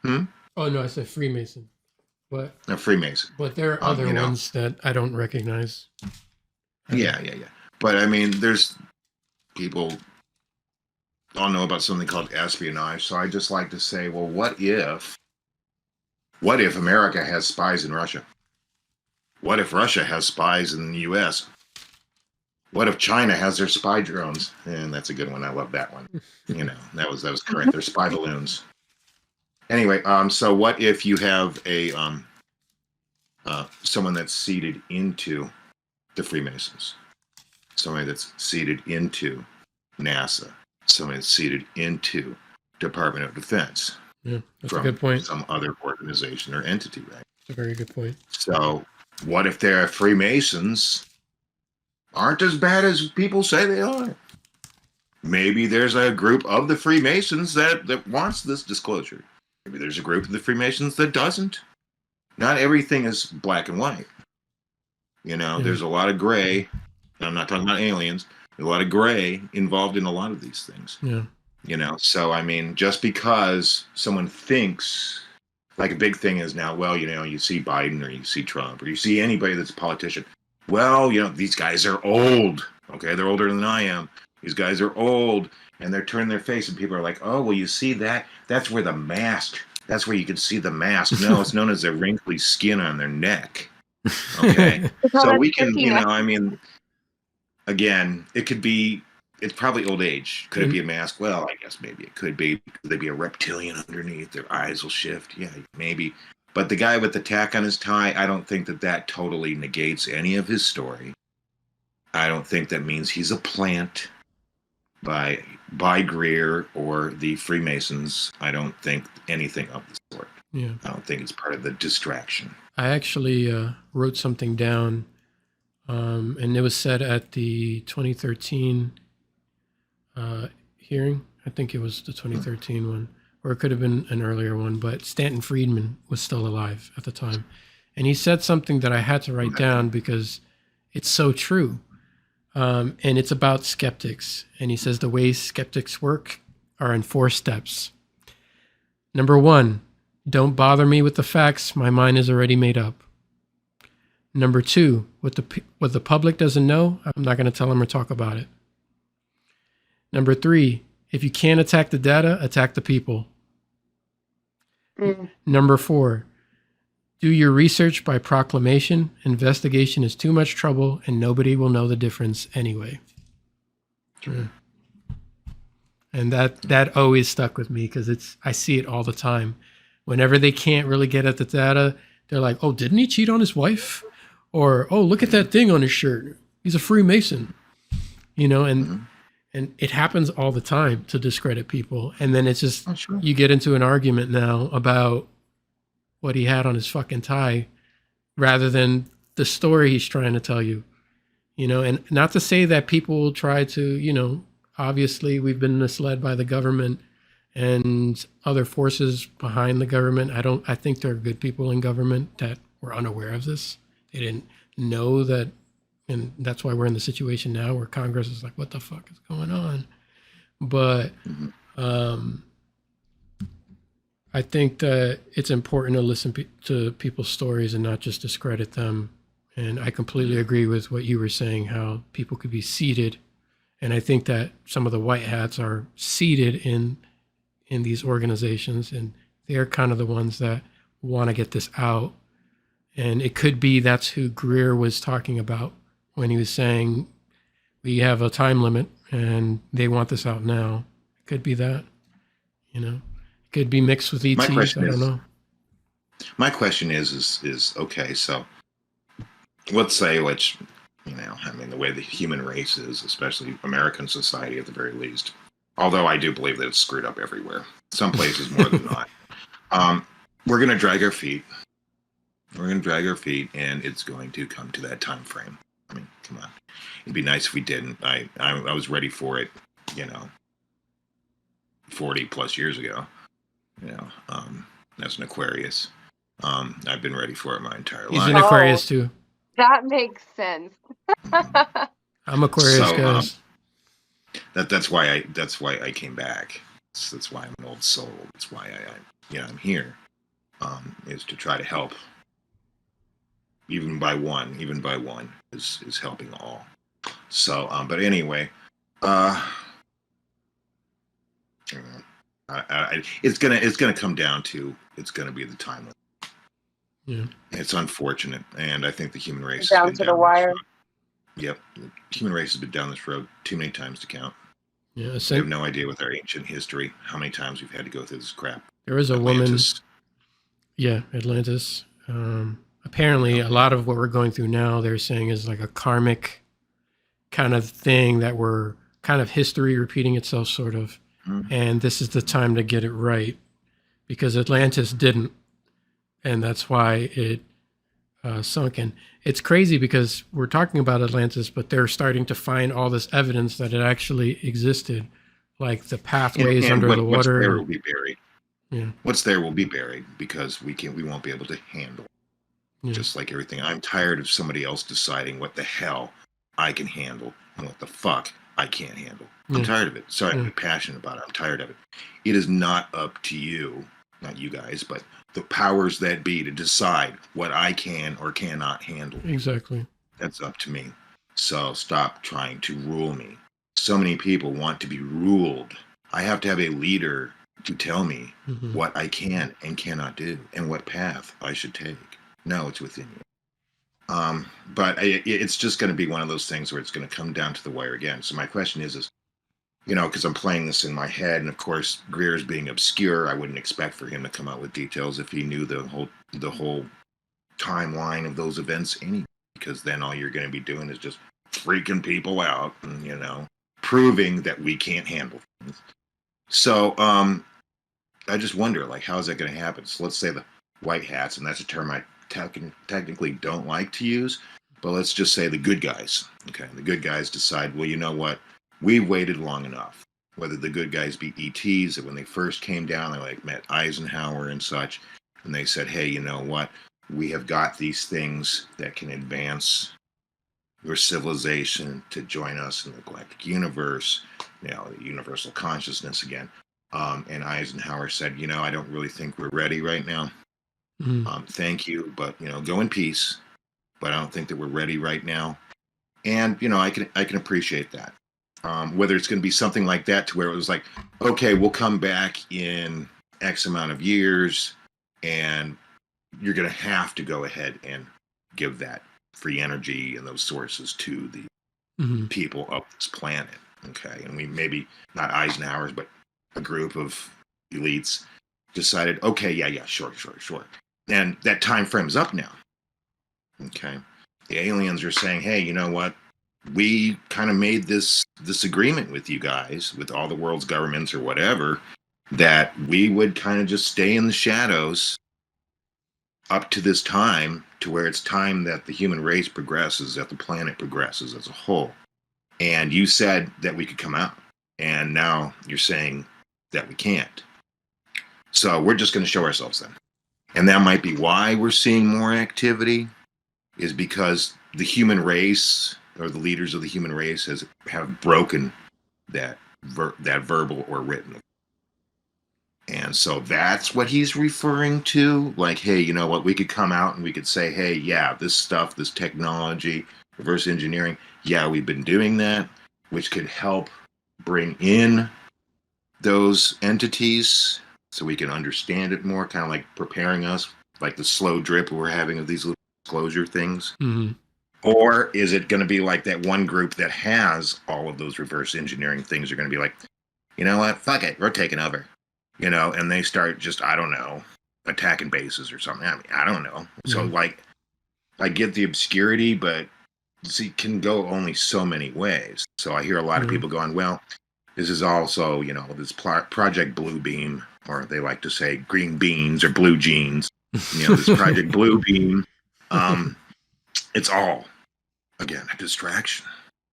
Oh no, I said Freemason. But A Freemason. But there are other ones that I don't recognize. Yeah. But I mean, there's people all know about something called espionage. So I just like to say, well, what if America has spies in Russia? What if Russia has spies in the U.S.? What if China has their spy drones? And that's a good one. I love that one. That was correct. They're spy balloons. Anyway, so what if you have a someone that's seeded into the Freemasons, somebody that's seeded into NASA, somebody that's seeded into Department of Defense? Yeah, that's a good point. Some other organization or entity, right? That's a very good point. So what if their Freemasons aren't as bad as people say they are? Maybe there's a group of the Freemasons that wants this disclosure. Maybe there's a group of the Freemasons that doesn't. Not everything is black and white. There's a lot of gray. I'm not talking about aliens. There's a lot of gray involved in a lot of these things. Yeah. So I mean, just because someone thinks, like, a big thing is now, well, you see Biden or you see Trump or you see anybody that's a politician, well, these guys are old. Okay, they're older than I am. These guys are old, and they're turning their face, and people are like, oh, well, you see that? That's where that's where you can see the mask. No, it's known as their wrinkly skin on their neck. Okay, They call so that we can, turkey neck. I mean, again, it's probably old age. Could it be a mask? Well, I guess maybe it could be. Could they be a reptilian underneath? Their eyes will shift. Yeah, maybe. But the guy with the tack on his tie, I don't think that totally negates any of his story. I don't think that means he's a plant by Greer or the Freemasons. I don't think anything of the sort. Yeah. I don't think it's part of the distraction. I actually wrote something down, and it was said at the 2013 hearing. I think it was the 2013 one, or it could have been an earlier one, but Stanton Friedman was still alive at the time. And he said something that I had to write down because it's so true. And it's about skeptics. And he says the ways skeptics work are in 4 steps. Number 1, don't bother me with the facts. My mind is already made up. Number 2, what the public doesn't know, I'm not going to tell them or talk about it. Number 3, if you can't attack the data, attack the people. Number 4, do your research by proclamation. Investigation is too much trouble and nobody will know the difference anyway. True. And that always stuck with me because I see it all the time. Whenever they can't really get at the data, they're like, oh, didn't he cheat on his wife? Or, oh, look at that thing on his shirt. He's a Freemason. And it happens all the time to discredit people. And then it's just, you get into an argument now about what he had on his fucking tie rather than the story he's trying to tell you. And not to say that people will try to, obviously we've been misled by the government and other forces behind the government. I think there are good people in government that were unaware of this. They didn't know that. And that's why we're in the situation now where Congress is like, what the fuck is going on? But I think that it's important to listen to people's stories and not just discredit them. And I completely agree with what you were saying, how people could be seated. And I think that some of the white hats are seated in these organizations, and they're kind of the ones that want to get this out. And it could be that's who Greer was talking about when he was saying we have a time limit and they want this out now. It could be that, it could be mixed with ETs. I don't know. My question is okay, so let's say, the way the human race is, especially American society at the very least, although I do believe that it's screwed up everywhere, some places more than not. We're going to drag our feet. And it's going to come to that time frame. I mean, come on. It'd be nice if we didn't. I was ready for it, 40 plus years ago, as an Aquarius. I've been ready for it my entire life. He's an Aquarius too. That makes sense. I'm Aquarius, So, guys. That's why I came back. That's why I'm an old soul. That's why I'm here, is to try to help. Even by one is helping all. So, but anyway, it's gonna come down to, it's gonna be the time limit. Yeah, it's unfortunate, and I think the human race Down to the wire. Yep, the human race has been down this road too many times to count. yeah. I have no idea with our ancient history how many times we've had to go through this crap. There was a Atlantis. Atlantis. Apparently, a lot of what we're going through now, they're saying is like a karmic kind of thing that we're kind of history repeating itself, sort of. Mm-hmm. And this is the time to get it right because Atlantis didn't. And that's why it sunk in. It's crazy because we're talking about Atlantis, but they're starting to find all this evidence that it actually existed, like the pathways and under the water. What's there will be buried. Yeah. What's there will be buried because we won't be able to handle. Yeah. Just like everything. I'm tired of somebody else deciding what the hell I can handle and what the fuck I can't handle. Yeah. I'm tired of it. Sorry, Yeah. I'm passionate about it. I'm tired of it. It is not up to you, not you guys, but the powers that be to decide what I can or cannot handle. Exactly. That's up to me. So stop trying to rule me. So many people want to be ruled. I have to have a leader to tell me Mhm. what I can and cannot do and what path I should take. No, it's within you. But it's just going to be one of those things where it's going to come down to the wire again. So my question is, because I'm playing this in my head, and of course, Greer's being obscure, I wouldn't expect for him to come out with details if he knew the whole timeline of those events anyway, because then all you're going to be doing is just freaking people out and, proving that we can't handle things. So I just wonder, like, how is that going to happen? So let's say the white hats, and that's a term I technically don't like to use, but let's just say the good guys. Okay, the good guys decide, well, you know what? We've waited long enough. Whether the good guys be ETs, that when they first came down, they met Eisenhower and such, and they said, hey, you know what? We have got these things that can advance your civilization to join us in the galactic universe, the universal consciousness again. And Eisenhower said, I don't really think we're ready right now. Mhm. Thank you, but go in peace. But I don't think that we're ready right now. And I can appreciate that. Whether it's going to be something like that, to where it was like, okay, we'll come back in X amount of years, and you're going to have to go ahead and give that free energy and those sources to the Mhm. people of this planet. Okay, and we maybe not Eisenhower's, but a group of elites decided, okay, yeah, sure. And that time frame's up now. Okay. The aliens are saying, hey, you know what? We kind of made this agreement with you guys, with all the world's governments or whatever, that we would kind of just stay in the shadows up to this time, to where it's time that the human race progresses, that the planet progresses as a whole. And you said that we could come out. And now you're saying that we can't. So we're just going to show ourselves then. And that might be why we're seeing more activity, is because the human race, or the leaders of the human race, have broken that verbal or written. And so that's what he's referring to. Like, hey, you know what? We could come out and we could say, hey, yeah, this stuff, this technology, reverse engineering, yeah, we've been doing that, which could help bring in those entities so we can understand it more, kind of like preparing us, like the slow drip we're having of these little disclosure things. Mhm. Or is it going to be like that one group that has all of those reverse engineering things are going to be like, you know what, fuck it, we're taking over, and they start just, I don't know, attacking bases or something. I mean, I don't know. So Yeah. like, I get the obscurity, but it can go only so many ways. So I hear a lot of Yeah. people going, well, this is also, this Project Blue Beam, or they like to say green beans or blue jeans, this Project Blue Beam. It's all, again, a distraction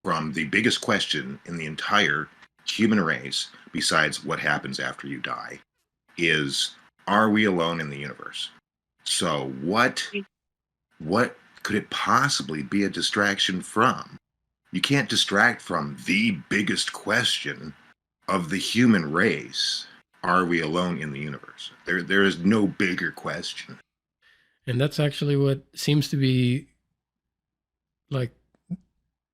from the biggest question in the entire human race, besides what happens after you die, is, are we alone in the universe? So what could it possibly be a distraction from? You can't distract from the biggest question of the human race. Are we alone in the universe? There is no bigger question. And that's actually what seems to be like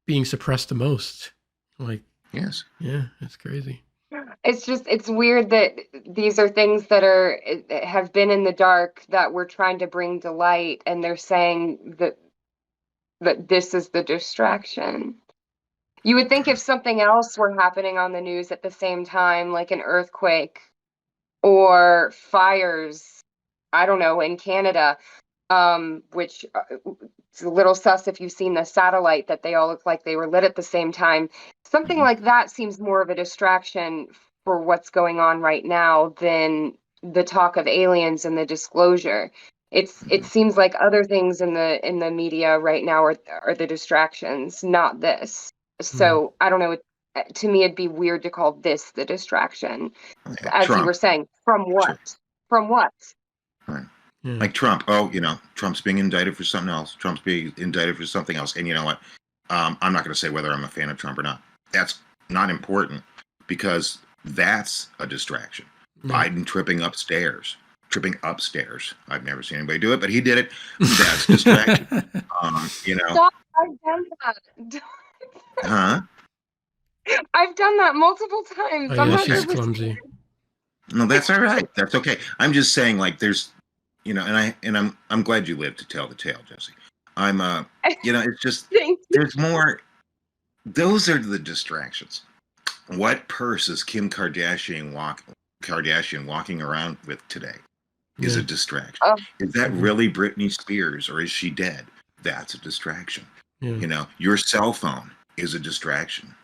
being suppressed the most. Like, Yes. yeah, it's crazy. It's weird that these are things that have been in the dark that we're trying to bring to light, and they're saying that this is the distraction. You would think if something else were happening on the news at the same time, like an earthquake or fires, I don't know, in Canada, which it's a little sus if you've seen the satellite, that they all look like they were lit at the same time. Something Mhm. like that seems more of a distraction for what's going on right now than the talk of aliens and the disclosure. It seems like other things in the media right now are the distractions, not this. So I don't know. To me, it'd be weird to call this the distraction, Okay. as you were Trump. saying. From Sure. what? From what? Right. Yeah. Like Trump. Oh, Trump's being indicted for something else. Trump's being indicted for something else. And you know what? I'm not going to say whether I'm a fan of Trump or not. That's not important, because that's a distraction. Yeah. Biden tripping upstairs. I've never seen anybody do it, but he did it. That's distraction. You know, Stop, I've done that. huh? I've done that multiple times. Oh I'm yeah, not she's sure. clumsy. No, that's all right. That's okay. I'm just saying, like, there's, you know, I'm glad you lived to tell the tale, Josie. You know, it's just Thank you. there's more. Those are the distractions. What purse is Kardashian walking around with today? Is Yeah. a distraction. Oh, Is that Mhm. really Britney Spears, or is she dead? That's a distraction. Yeah. You know, your cell phone is a distraction.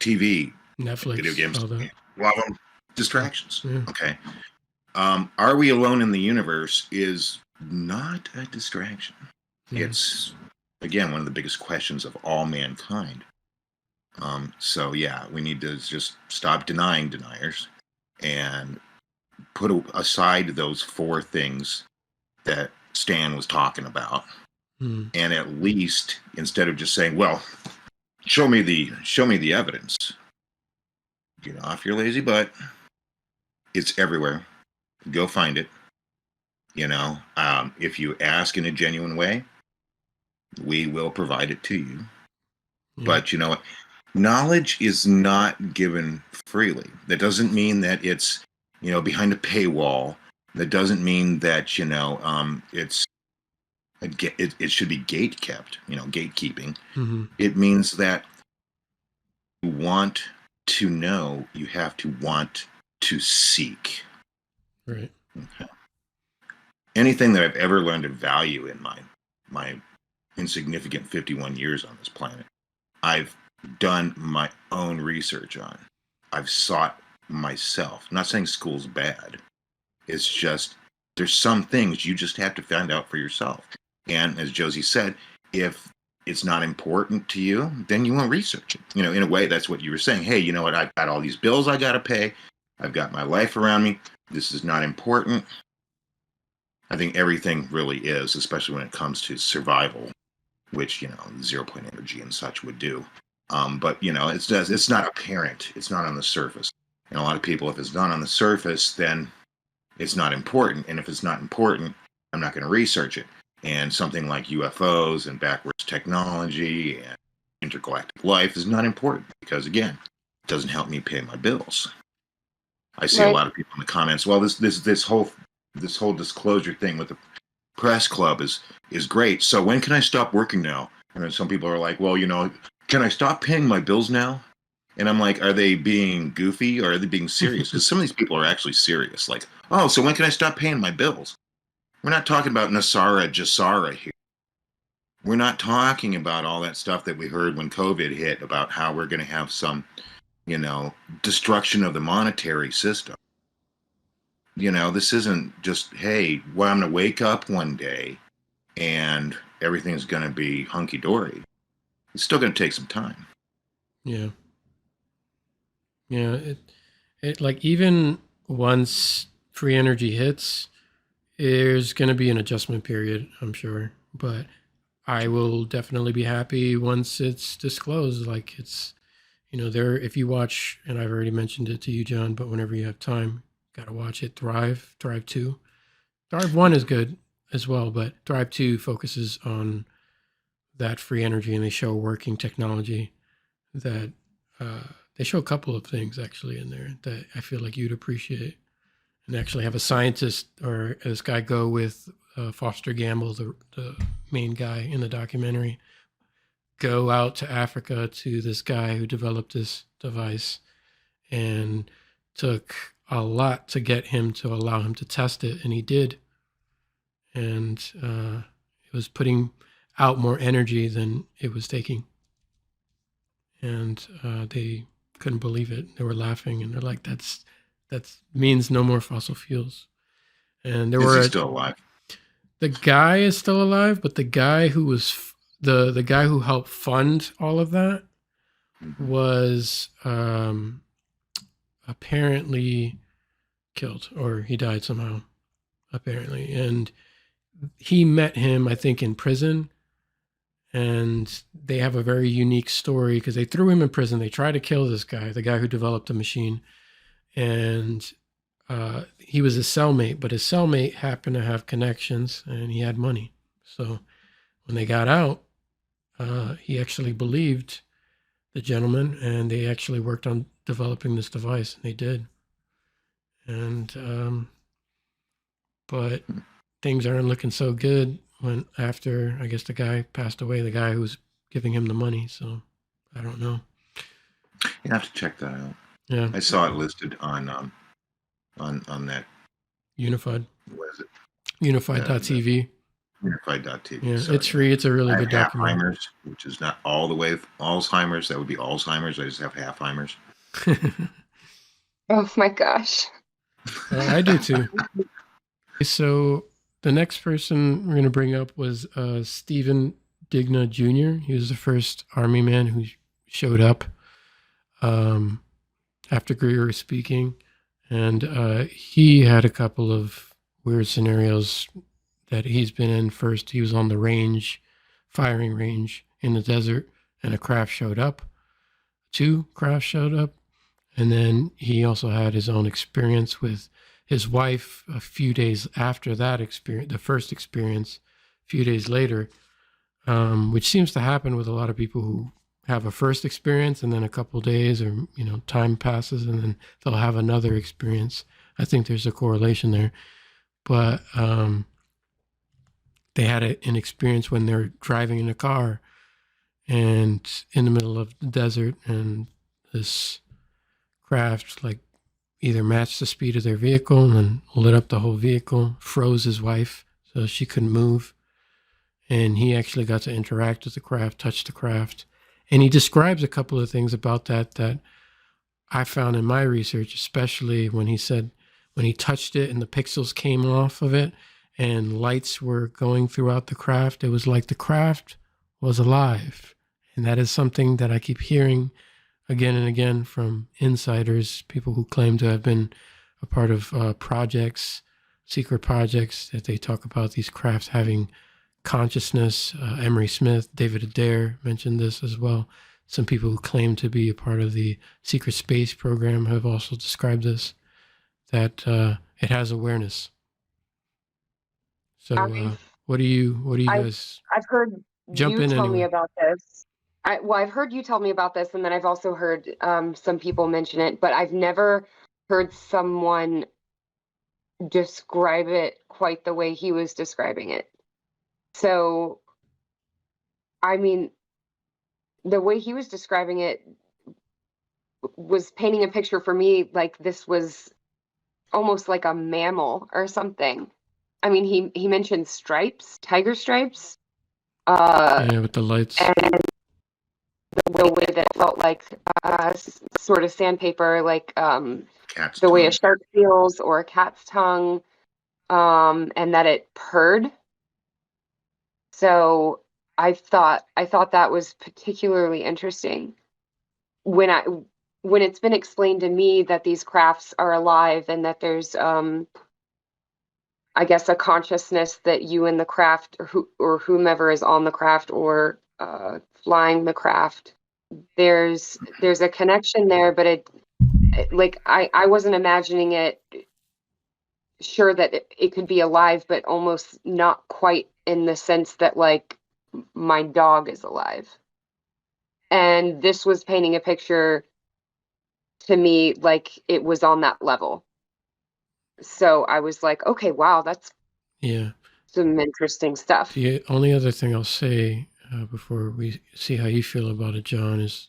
TV, video Netflix, games, all that. a lot of them distractions. Yeah. Okay. Are we alone in the universe is not a distraction. Yeah. It's, again, one of the biggest questions of all mankind. So yeah, we need to just stop denying deniers and put aside those four things that Stan was talking about, Mm. and at least, instead of just saying, "Well, show me the evidence," get off your lazy butt. It's everywhere. Go find it. You know, if you ask in a genuine way, we will provide it to you. Yeah. But you know what? Knowledge is not given freely. That doesn't mean that it's, you know, behind a paywall. That doesn't mean that, you know, it should be gate kept, you know, gatekeeping. Mm-hmm. It means that you want to know, you have to want to seek. Right. Okay. Anything that I've ever learned of value in my insignificant 51 years on this planet, I've done my own research on. I've sought myself. I'm not saying school's bad. It's just there's some things you just have to find out for yourself. And as Josie said, if it's not important to you, then you won't research it. You know, in a way, that's what you were saying. Hey, you know what? I've got all these bills I got to pay. I've got my life around me. This is not important. I think everything really is, especially when it comes to survival, which, you know, 0 point energy and such would do. But, you know, it's not apparent. It's not on the surface. And a lot of people, if it's not on the surface, then it's not important. And if it's not important, I'm not going to research it. And something like UFOs and backwards technology and intergalactic life is not important because, again, it doesn't help me pay my bills. I see a Right. lot of people in the comments. Well, this whole disclosure thing with the press club is great. So when can I stop working now? And then some people are like, well, you know, can I stop paying my bills now? And I'm like, are they being goofy or are they being serious? Because some of these people are actually serious. Like, oh, so when can I stop paying my bills? We're not talking about Nasara Jasara here. We're not talking about all that stuff that we heard when COVID hit about how we're going to have some, you know, destruction of the monetary system. You know, this isn't just, hey, well, I'm going to wake up one day and everything's going to be hunky dory. It's still going to take some time. Yeah. Yeah. It like even once free energy hits, there's going to be an adjustment period, I'm sure. But I will definitely be happy once it's disclosed. Like it's, you know, there, if you watch, and I've already mentioned it to you, John, but whenever you have time, got to watch it. Thrive 2. Thrive 1 is good as well, but Thrive 2 focuses on that free energy and they show working technology that they show a couple of things actually in there that I feel like you'd appreciate, and actually have a scientist or this guy go with Foster Gamble, the main guy in the documentary, go out to Africa to this guy who developed this device and took a lot to get him to allow him to test it. And he did. And it was putting out more energy than it was taking. And they couldn't believe it. They were laughing and they're like, that means no more fossil fuels. And there Is were he still alive? the guy is still alive, but the guy who was the guy who helped fund all of that was apparently killed, or he died somehow, apparently. And he met him, I think, in prison, and they have a very unique story because they threw him in prison. They tried to kill this guy, the guy who developed the machine, and he was his cellmate, but his cellmate happened to have connections and he had money. So when they got out, he actually believed the gentleman, and they actually worked on developing this device, and they did. And but things aren't looking so good when after, I guess, the guy passed away, the guy who was giving him the money. So I don't know. You have to check that out. Yeah, I saw it listed on that. Unified. What is it? Unified.tv. Unified.tv. Yeah, So, it's free. It's a really I good have documentary. Alzheimer's, which is not all the way Alzheimer's. That would be Alzheimer's. I just have Alzheimer's. Oh my gosh. I do too. So the next person we're going to bring up was Stephen Digna Jr. He was the first Army man who showed up after Greer was speaking. And he had a couple of weird scenarios that he's been in. First, he was on the range, firing range in the desert, and a craft showed up. 2 crafts showed up. And then he also had his own experience with his wife a few days after that experience, the first experience, a few days later, which seems to happen with a lot of people who have a first experience and then a couple days or, time passes and then they'll have another experience. I think there's a correlation there. But they had an experience when they're driving in a car and in the middle of the desert, and this craft either matched the speed of their vehicle and then lit up the whole vehicle, froze his wife so she couldn't move. And he actually got to interact with the craft, touch the craft. And he describes a couple of things about that I found in my research, especially when he said when he touched it and the pixels came off of it and lights were going throughout the craft, it was like the craft was alive. And that is something that I keep hearing again and again from insiders, people who claim to have been a part of projects, secret projects, that they talk about these crafts having consciousness. Emery Smith, David Adair mentioned this as well. Some people who claim to be a part of the secret space program have also described this, that it has awareness. So what do you guys I've heard jump you in tell anyway? me about this. I've heard you tell me about this, and then I've also heard some people mention it, but I've never heard someone describe it quite the way he was describing it. So, I mean, the way he was describing it was painting a picture for me like this was almost like a mammal or something. I mean, he mentioned stripes, tiger stripes, Yeah, with the lights. and the way that it felt like sort of sandpaper, like Cat's the way a tongue. shark feels or a cat's tongue, and that it purred. So I thought that was particularly interesting when it's been explained to me that these crafts are alive and that there's I guess a consciousness that you and the craft or whomever is on the craft or flying the craft, there's a connection there, but I wasn't imagining it, sure that it could be alive, but almost not quite in the sense that like my dog is alive. And this was painting a picture to me like it was on that level. So I was like, okay, wow, that's Yeah. some interesting stuff. The only other thing I'll say before we see how you feel about it, John, is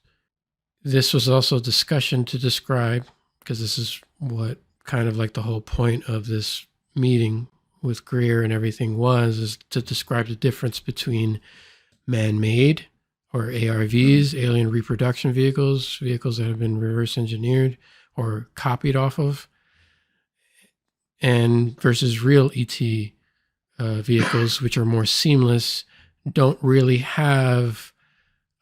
this was also discussion to describe, because this is what kind of like the whole point of this meeting with Greer and everything is to describe the difference between man-made or ARVs, alien reproduction vehicles that have been reverse engineered or copied off of, and versus real ET vehicles, which are more seamless, don't really have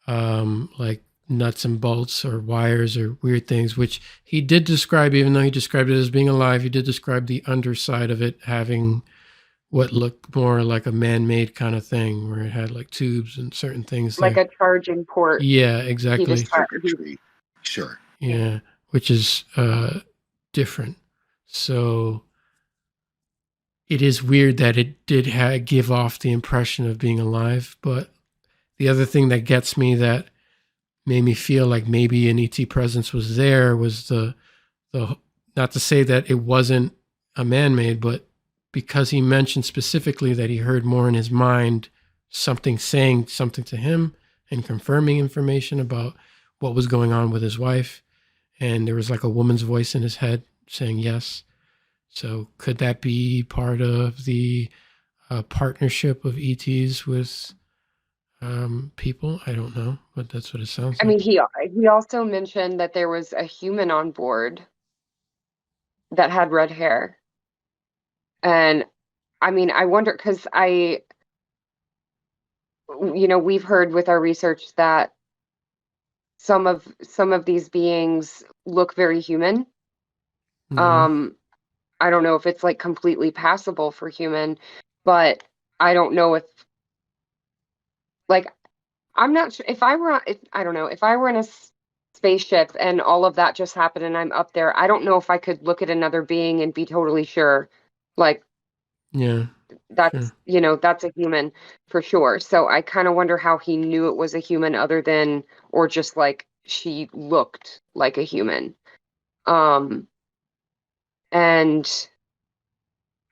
like nuts and bolts or wires or weird things, which he did describe. Even though he described it as being alive, he did describe the underside of it having what looked more like a man-made kind of thing, where it had like tubes and certain things Like there. a charging port. Yeah, He exactly. just Circuitry. Sure. Yeah, which is different. So it is weird that it did give off the impression of being alive. But the other thing that gets me, that made me feel like maybe an ET presence was there, was the not to say that it wasn't a man-made, but because he mentioned specifically that he heard more in his mind, something saying something to him and confirming information about what was going on with his wife. And there was like a woman's voice in his head saying yes. So could that be part of the partnership of ETs with people? I don't know, but that's what it sounds I like. mean, he also mentioned that there was a human on board that had red hair. And I mean, I wonder, because we've heard with our research that some of these beings look very human. Mhm. I don't know if it's like completely passable for human, but I don't know if, like, I'm not sure if I don't know, if I were in a spaceship and all of that just happened and I'm up there, I don't know if I could look at another being and be totally sure, like, Yeah, that's, sure. that's a human for sure. So I kind of wonder how he knew it was a human, other than, or just like she looked like a human. Um, and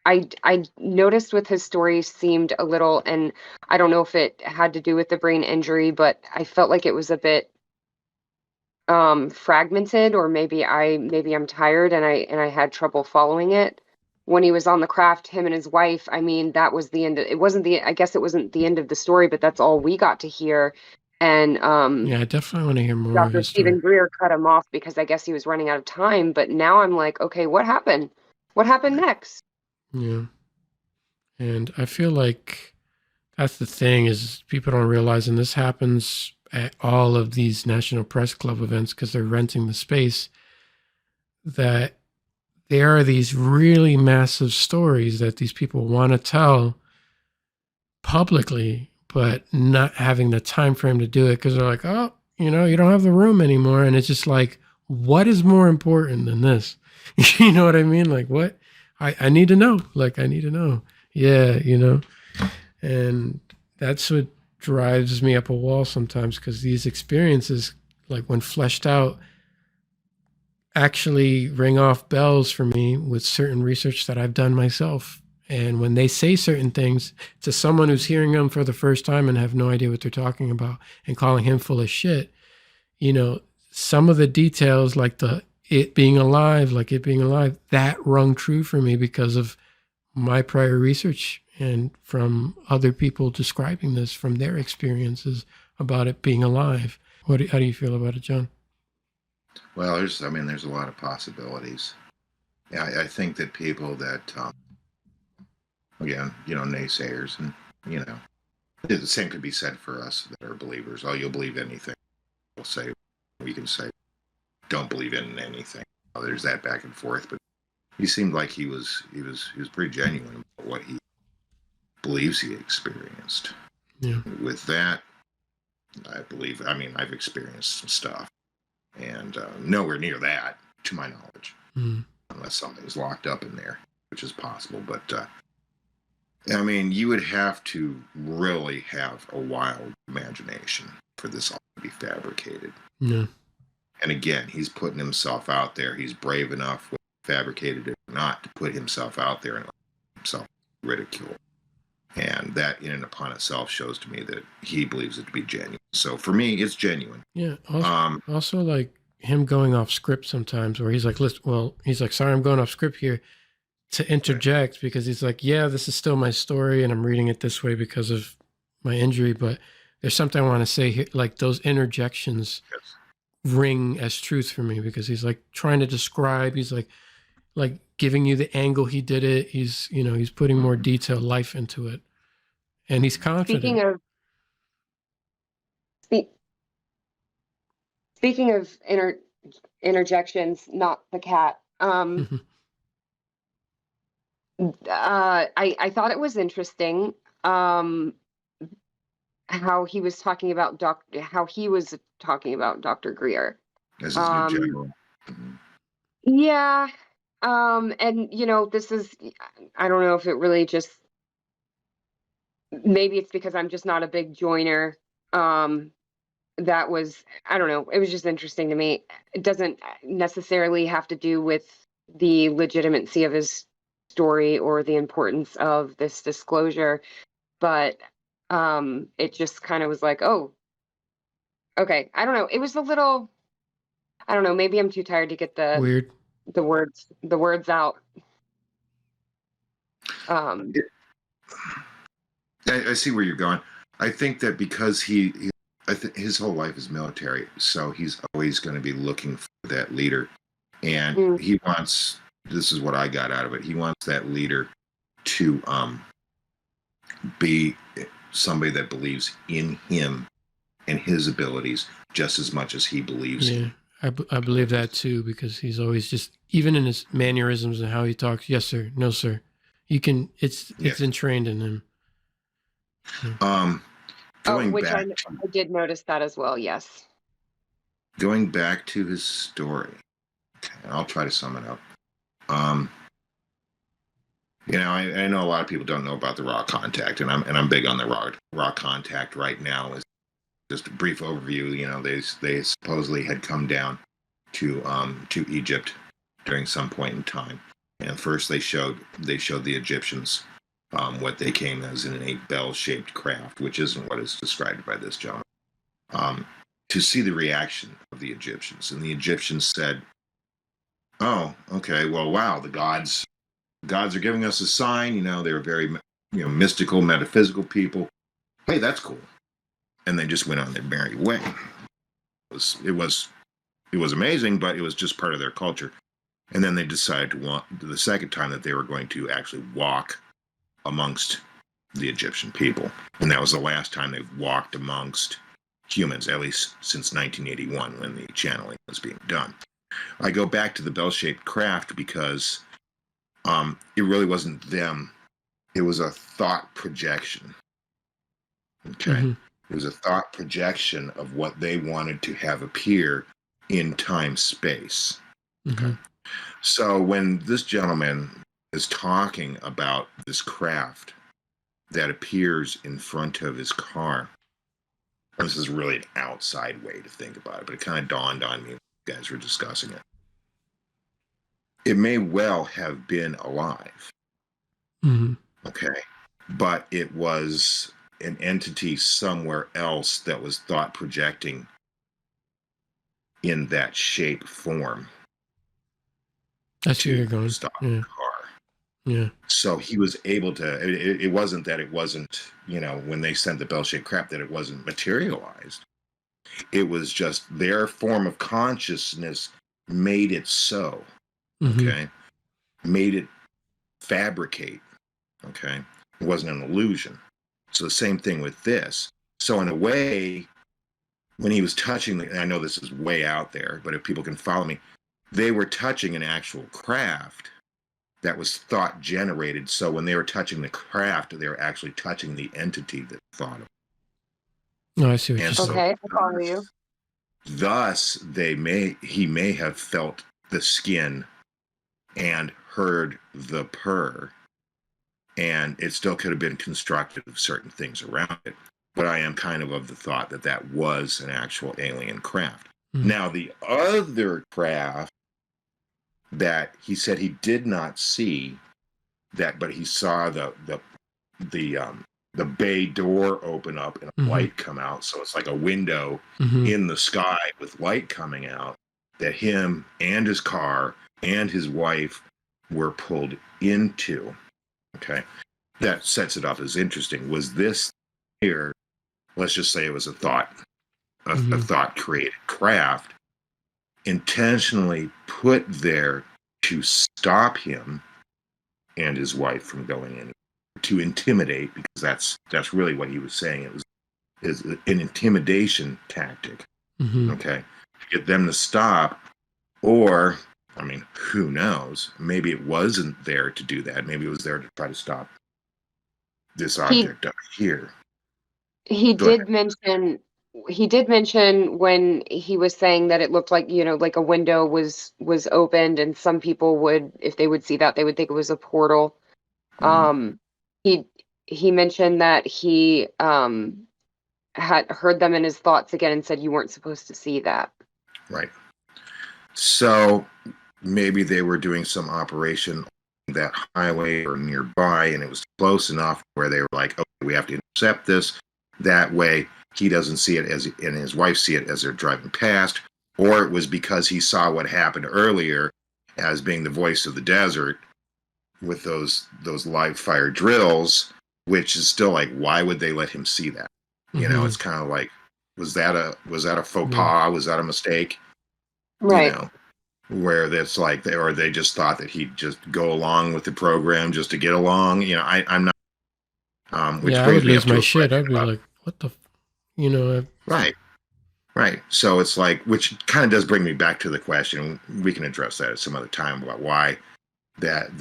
I noticed with his story seemed a little, and I don't know if it had to do with the brain injury, but I felt like it was a bit fragmented, or maybe I'm tired and I had trouble following it. When he was on the craft, him and his wife, I mean, that was the end. It wasn't the, I guess it wasn't the end of the story, but that's all we got to hear. And Yeah, I definitely want to hear more of Dr. his story. Stephen Greer cut him off because I guess he was running out of time. But now I'm like, okay, what happened? What happened next? Yeah. And I feel like that's the thing, is people don't realize, and this happens at all of these National Press Club events because they're renting the space, that there are these really massive stories that these people want to tell publicly, but not having the time frame to do it because they're like, oh, you don't have the room anymore. And it's just like, what is more important than this? You know what I mean? Like, what? I need to know. Like, I need to know. Yeah, And that's what drives me up a wall sometimes, because these experiences, like when fleshed out, actually ring off bells for me with certain research that I've done myself. And when they say certain things to someone who's hearing them for the first time and have no idea what they're talking about and calling him full of shit, some of the details, like it being alive, that rung true for me because of my prior research and from other people describing this from their experiences about it being alive. How do you feel about it, John? Well, there's a lot of possibilities. Yeah, I think that people that, again, naysayers, and the same could be said for us that are believers. Oh, you'll believe anything. We'll say, we can say, don't believe in anything. Well, there's that back and forth, but he seemed like he was pretty genuine about what he believes he experienced. Yeah. With that, I've experienced some stuff, and nowhere near that, to my knowledge, unless something's locked up in there, which is possible. But you would have to really have a wild imagination for this all to be fabricated. Yeah. And again, he's putting himself out there. He's brave enough, fabricated it or not, to put himself out there and let himself ridicule. And that in and upon itself shows to me that he believes it to be genuine. So for me, it's genuine. Yeah. Also, like him going off script sometimes, where he's like, sorry, I'm going off script here, to interject, because he's like, yeah, this is still my story and I'm reading it this way because of my injury, but there's something I want to say here. Like those interjections ring as truth for me, because he's like trying to describe, he's like giving you the angle he did it. He's putting more detailed life into it, and he's confident. Speaking of interjections, not the cat. I thought it was interesting how he was talking about Dr. Greer. as his new general. Mhm. Yeah. And this is, I don't know if it really just, maybe it's because I'm just not a big joiner. That was, I don't know, it was just interesting to me. It doesn't necessarily have to do with the legitimacy of his story or the importance of this disclosure, but it just kind of was like, oh, okay. I don't know. It was a little, I don't know, maybe I'm too tired to get Weird. the words out. Um, I see where you're going. I think that because I think his whole life is military, so he's always going to be looking for that leader, and Mm. he wants. This is what I got out of it. He wants that leader to be somebody that believes in him and his abilities just as much as he believes. Yeah, I believe that too, because he's always just, even in his mannerisms and how he talks, yes sir, no sir. You can, it's entrained in him. Going which back, I did notice that as well. Yes. going back to his story. Okay, I'll try to sum it up. I know a lot of people don't know about the raw contact, and I'm big on the raw contact right now. Is just a brief overview. They supposedly had come down to Egypt during some point in time, and first they showed the Egyptians what they came as in a bell-shaped craft, which isn't what is described by this gentleman. To see the reaction of the Egyptians, and the Egyptians said, "Oh, okay, well, wow, the gods are giving us a sign." They were very mystical, metaphysical people. Hey, that's cool. And they just went on their merry way. It was amazing, but it was just part of their culture. And then they decided the second time that they were going to actually walk amongst the Egyptian people, and that was the last time they've walked amongst humans, at least since 1981 when the channeling was being done. I go back to the bell-shaped craft because it really wasn't them. It was a thought projection. Okay. Mm-hmm. It was a thought projection of what they wanted to have appear in time space. Mm-hmm. Okay. So when this gentleman is talking about this craft that appears in front of his car, this is really an outside way to think about it, but it kind of dawned on me when you guys were discussing it. It may well have been alive. Mm-hmm. Okay. But it was an entity somewhere else that was thought projecting in that shape form. That's where you're going. Stop Yeah. the car. Yeah. So he was able to, it wasn't that it wasn't, when they sent the bell-shaped crap, that it wasn't materialized. It was just their form of consciousness made it so. Mm-hmm. Okay. Made it fabricate. Okay. It wasn't an illusion. So the same thing with this. So in a way, when he was touching, and I know this is way out there, but if people can follow me, they were touching an actual craft that was thought generated. So when they were touching the craft, they were actually touching the entity that thought of it. No, I see what you're And saying. Okay, I follow you. Thus, he may have felt the skin and heard the purr, and it still could have been constructed of certain things around it. But I am kind of the thought that that was an actual alien craft. Mm-hmm. Now, the other craft that he said he did not see that, but he saw the bay door open up and a Mm-hmm. light come out. So it's like a window Mm-hmm. in the sky with light coming out, that him and his car and his wife were pulled into. Okay. That sets it up as interesting. Was this here, let's just say it was a thought, a Mm-hmm. thought created craft intentionally put there to stop him and his wife from going in, to intimidate, because that's really what he was saying. It was an intimidation tactic. Mm-hmm. Okay. To get them to stop, or I mean, who knows? Maybe it wasn't there to do that. Maybe it was there to try to stop this He object up here. he Go ahead. did mention he did mention when he was saying that it looked like, like a window was opened, and some people would, if they would see that, they would think it was a portal. Mhm. He he mentioned that he had heard them in his thoughts again and said you weren't supposed to see that. Right. So maybe they were doing some operation on that highway or nearby, and it was close enough where they were like, okay, we have to intercept this. That way he doesn't see it as, and his wife see it as they're driving past. Or it was because he saw what happened earlier as being the voice of the desert with those live fire drills, which is still like, why would they let him see that? It's kind of like, was that a faux Yeah. pas? Was that a mistake? Right. Where that's like, or they just thought that he'd just go along with the program just to get along. I'm not. Which Yeah, I brings would me up lose to my a shit. question I'd be about, like, what the, I, right, right. So it's like, which kind of does bring me back to the question. We can address that at some other time about why that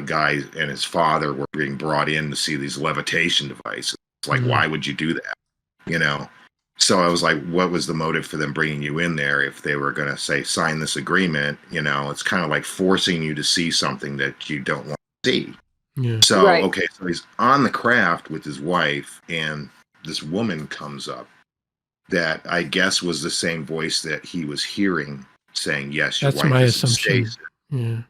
guy and his father were being brought in to see these levitation devices. It's like, Mhm. why would you do that? So I was like, what was the motive for them bringing you in there if they were going to say, sign this agreement? It's kind of like forcing you to see something that you don't want to see. Yeah. So, Right. okay, so he's on the craft with his wife, and this woman comes up that I guess was the same voice that he was hearing saying, yes, your That's wife my is in assumption. stasis. Yeah.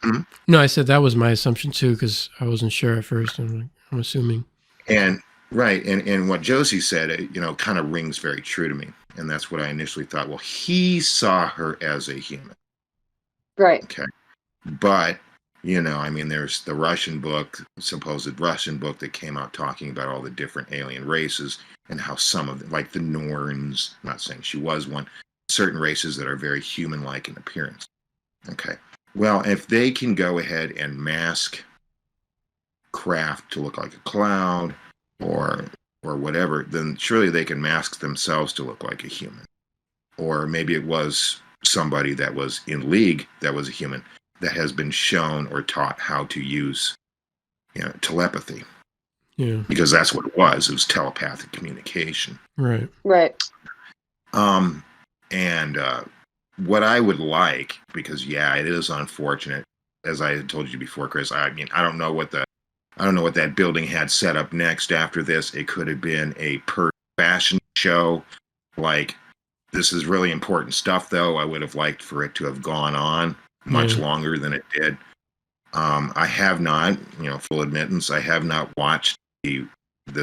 Hmm? No, I said that was my assumption too, because I wasn't sure at first. I'm assuming. And right, and what Josie said, kind of rings very true to me. And that's what I initially thought. Well, he saw her as a human. Right. Okay. But, I mean, there's the Russian book, supposed Russian book that came out talking about all the different alien races and how some of them, like the Norns, I'm not saying she was one, certain races that are very human like in appearance. Okay. Well, if they can go ahead and mask craft to look like a cloud or whatever, then surely they can mask themselves to look like a human. Or maybe it was somebody that was in league that was a human that has been shown or taught how to use telepathy, Yeah. because that's what it was. It was telepathic communication. Right. Right. And what I would like, because yeah, it is unfortunate, as I had told you before, Chris. I mean, I don't know what that building had set up next after this. It could have been a fashion show. Like, this is really important stuff, though. I would have liked for it to have gone on much longer than it did. I have not, full admittance, I have not watched the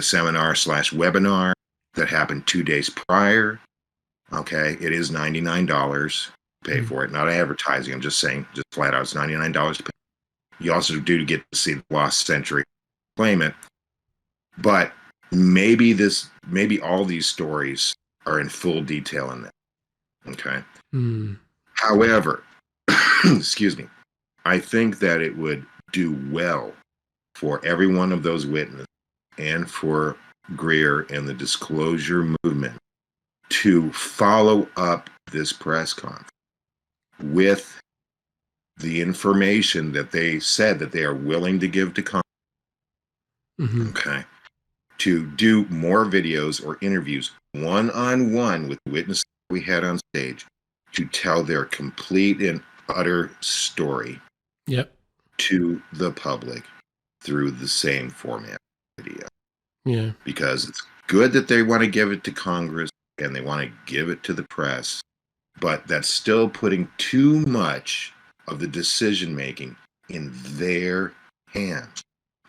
seminar/webinar that happened 2 days prior. Okay, it is $99 to pay for it, not advertising. I'm just saying, just flat out, it's $99 to pay. You also do get to see the Lost Century claimant, but maybe all these stories are in full detail in that. Okay. Mm. However, excuse me, I think that it would do well for every one of those witnesses and for Greer and the disclosure movement to follow up this press conference with the information that they said that they are willing to give to Congress. Mm-hmm. Okay. To do more videos or interviews one-on-one with the witnesses we had on stage to tell their complete and utter story Yep. to the public through the same format video. Yeah. Because it's good that they want to give it to Congress and they want to give it to the press, but that's still putting too much of the decision making in their hands.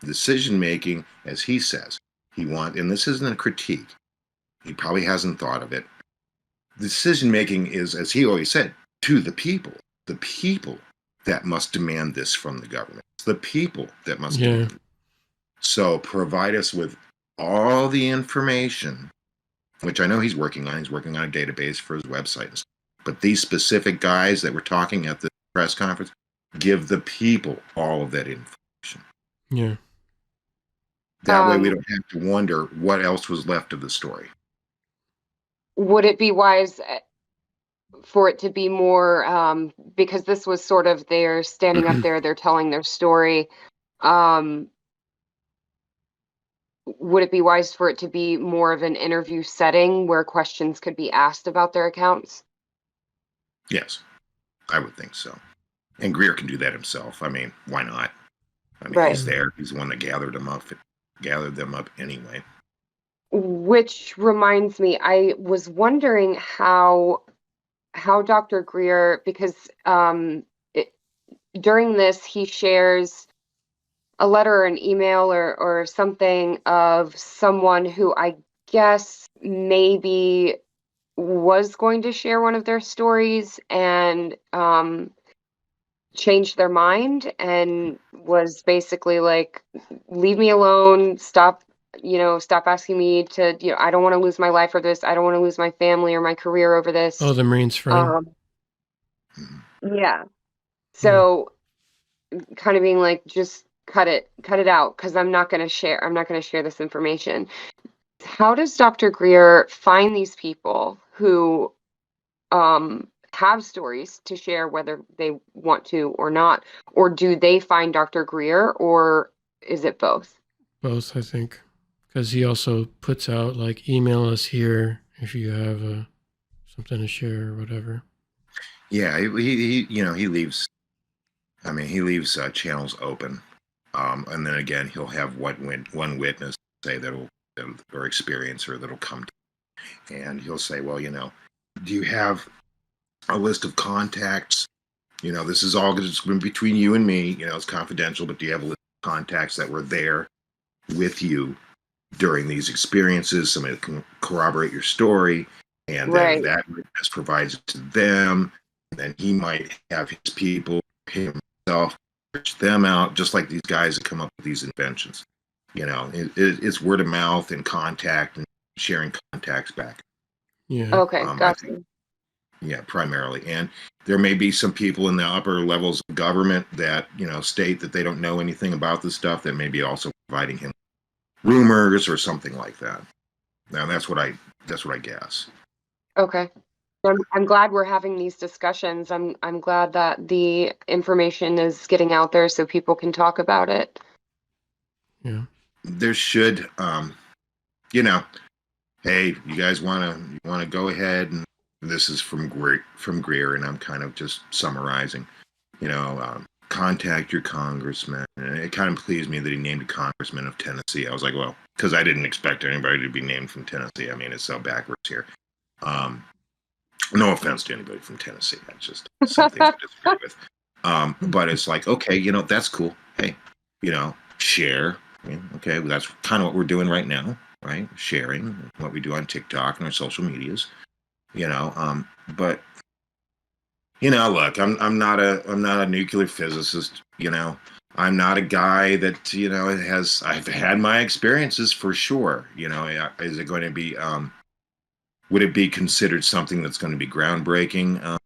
Decision making, as he says, and this isn't a critique, he probably hasn't thought of it. Decision making is, as he always said, to the people that must demand this from the government. It's the people that must demand it. So provide us with all the information, which I know he's working on. He's working on a database for his website. But these specific guys that were talking at the press conference, give the people all of that information. Yeah. That way we don't have to wonder what else was left of the story. Would it be wise for it to be more, because this was sort of they're standing up there, they're telling their story. Would it be wise for it to be more of an interview setting where questions could be asked about their accounts? Yes, I would think so. And Greer can do that himself. I mean, why not? I mean, Right. he's there. He's the one that gathered them up anyway. Which reminds me, I was wondering how Dr. Greer, because during this he shares a letter or an email or something of someone who I guess maybe was going to share one of their stories and changed their mind and was basically like, leave me alone, stop asking me to, I don't want to lose my life for this. I don't want to lose my family or my career over this. Oh, the Marine's friend. Yeah. So kind of being like, just cut it out, because I'm not going to share this information. How does Dr. Greer find these people who have stories to share, whether they want to or not? Or do they find Dr. Greer, or is it both? Both, I think. Because he also puts out like, email us here if you have something to share or whatever. Yeah, he leaves. I mean, he leaves channels open, and then again, he'll have one witness say or experiencer that'll come to, and he'll say, well, do you have a list of contacts? This is all just between you and me. It's confidential, but do you have a list of contacts that were there with you during these experiences? Somebody that can corroborate your story, and then that witness provides it to them. And then he might have his people himself search them out, just like these guys that come up with these inventions. It's word of mouth and contact and sharing contacts back. Yeah. Okay, gotcha. Yeah, primarily. And there may be some people in the upper levels of government that, state that they don't know anything about this stuff, that may be also providing him rumors or something like that. Now that's what I guess. Okay. I'm glad we're having these discussions. I'm glad that the information is getting out there so people can talk about it. Yeah. There should, hey, you guys want to go ahead, and this is from Greer, and I'm kind of just summarizing. Contact your congressman. And it kind of pleased me that he named a congressman of Tennessee. I was like, well, because I didn't expect anybody to be named from Tennessee. I mean, it's so backwards here. No offense to anybody from Tennessee. That's just something to disagree with. But it's like, okay, that's cool. Hey, share. Okay, well, that's kind of what we're doing right now, right? Sharing what we do on TikTok and our social medias. But look, I'm not a nuclear physicist. I'm not a guy that I've had my experiences for sure. Is it going to be would it be considered something that's going to be groundbreaking?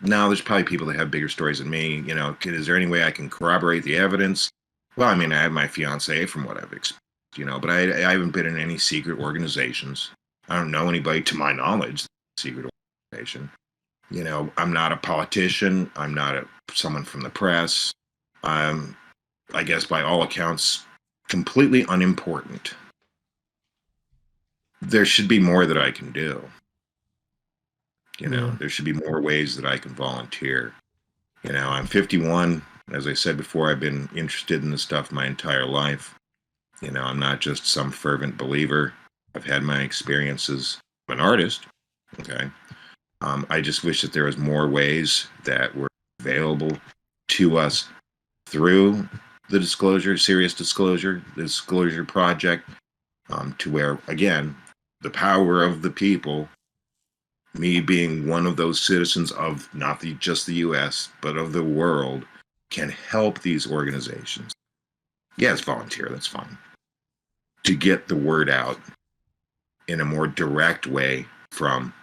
No, there's probably people that have bigger stories than me. Is there any way I can corroborate the evidence? Well, I mean, I have my fiance from what I've experienced, but I haven't been in any secret organizations. I don't know anybody, to my knowledge, secret organization. I'm not a politician. I'm not someone from the press. I'm, I guess, by all accounts, completely unimportant. There should be more that I can do. There should be more ways that I can volunteer. I'm 51. As I said before, I've been interested in this stuff my entire life. I'm not just some fervent believer. I've had my experiences. I'm an artist. Okay. I just wish that there was more ways that were available to us through the Serious Disclosure, the Disclosure Project, to where, again, the power of the people, me being one of those citizens of not just the U.S., but of the world, can help these organizations. Yes, volunteer, that's fine. To get the word out in a more direct way from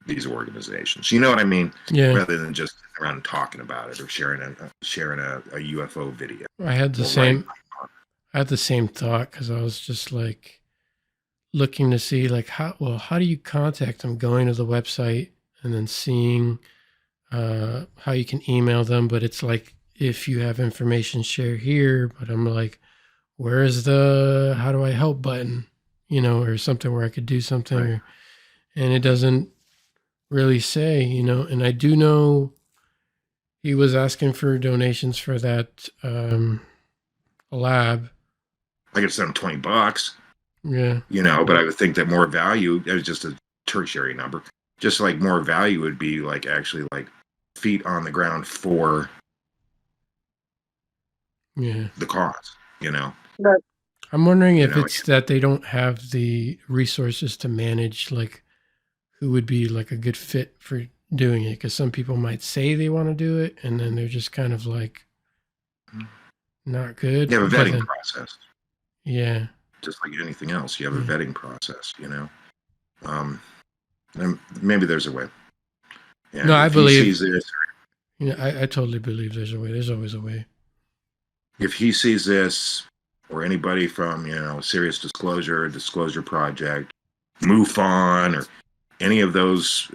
these organizations. You know what I mean? Yeah. Rather than just around talking about it or sharing a UFO video. I had the same thought, because I was just like looking to see like how do you contact them, going to the website and then seeing how you can email them. But it's like, if you have information, share here. But I'm like, where's the how do I help button? Or something where I could do something. Right. And it doesn't really say, and I do know he was asking for donations for that lab. I could send him $20. Yeah. But I would think that more value is just a tertiary number. Just like more value would be like actually like feet on the ground for the cause, But I'm wondering if know, it's that they don't have the resources to manage, like, who would be like a good fit for doing it. Because some people might say they want to do it, and then they're just kind of like not good. you have a But vetting then- process. Yeah. Just like anything else, you have a vetting process, and maybe there's a way. Yeah, No, I if he believe- sees this, I totally believe there's a way. There's always a way. if he sees this, or anybody from Serious Disclosure, Disclosure Project, MUFON, or any of those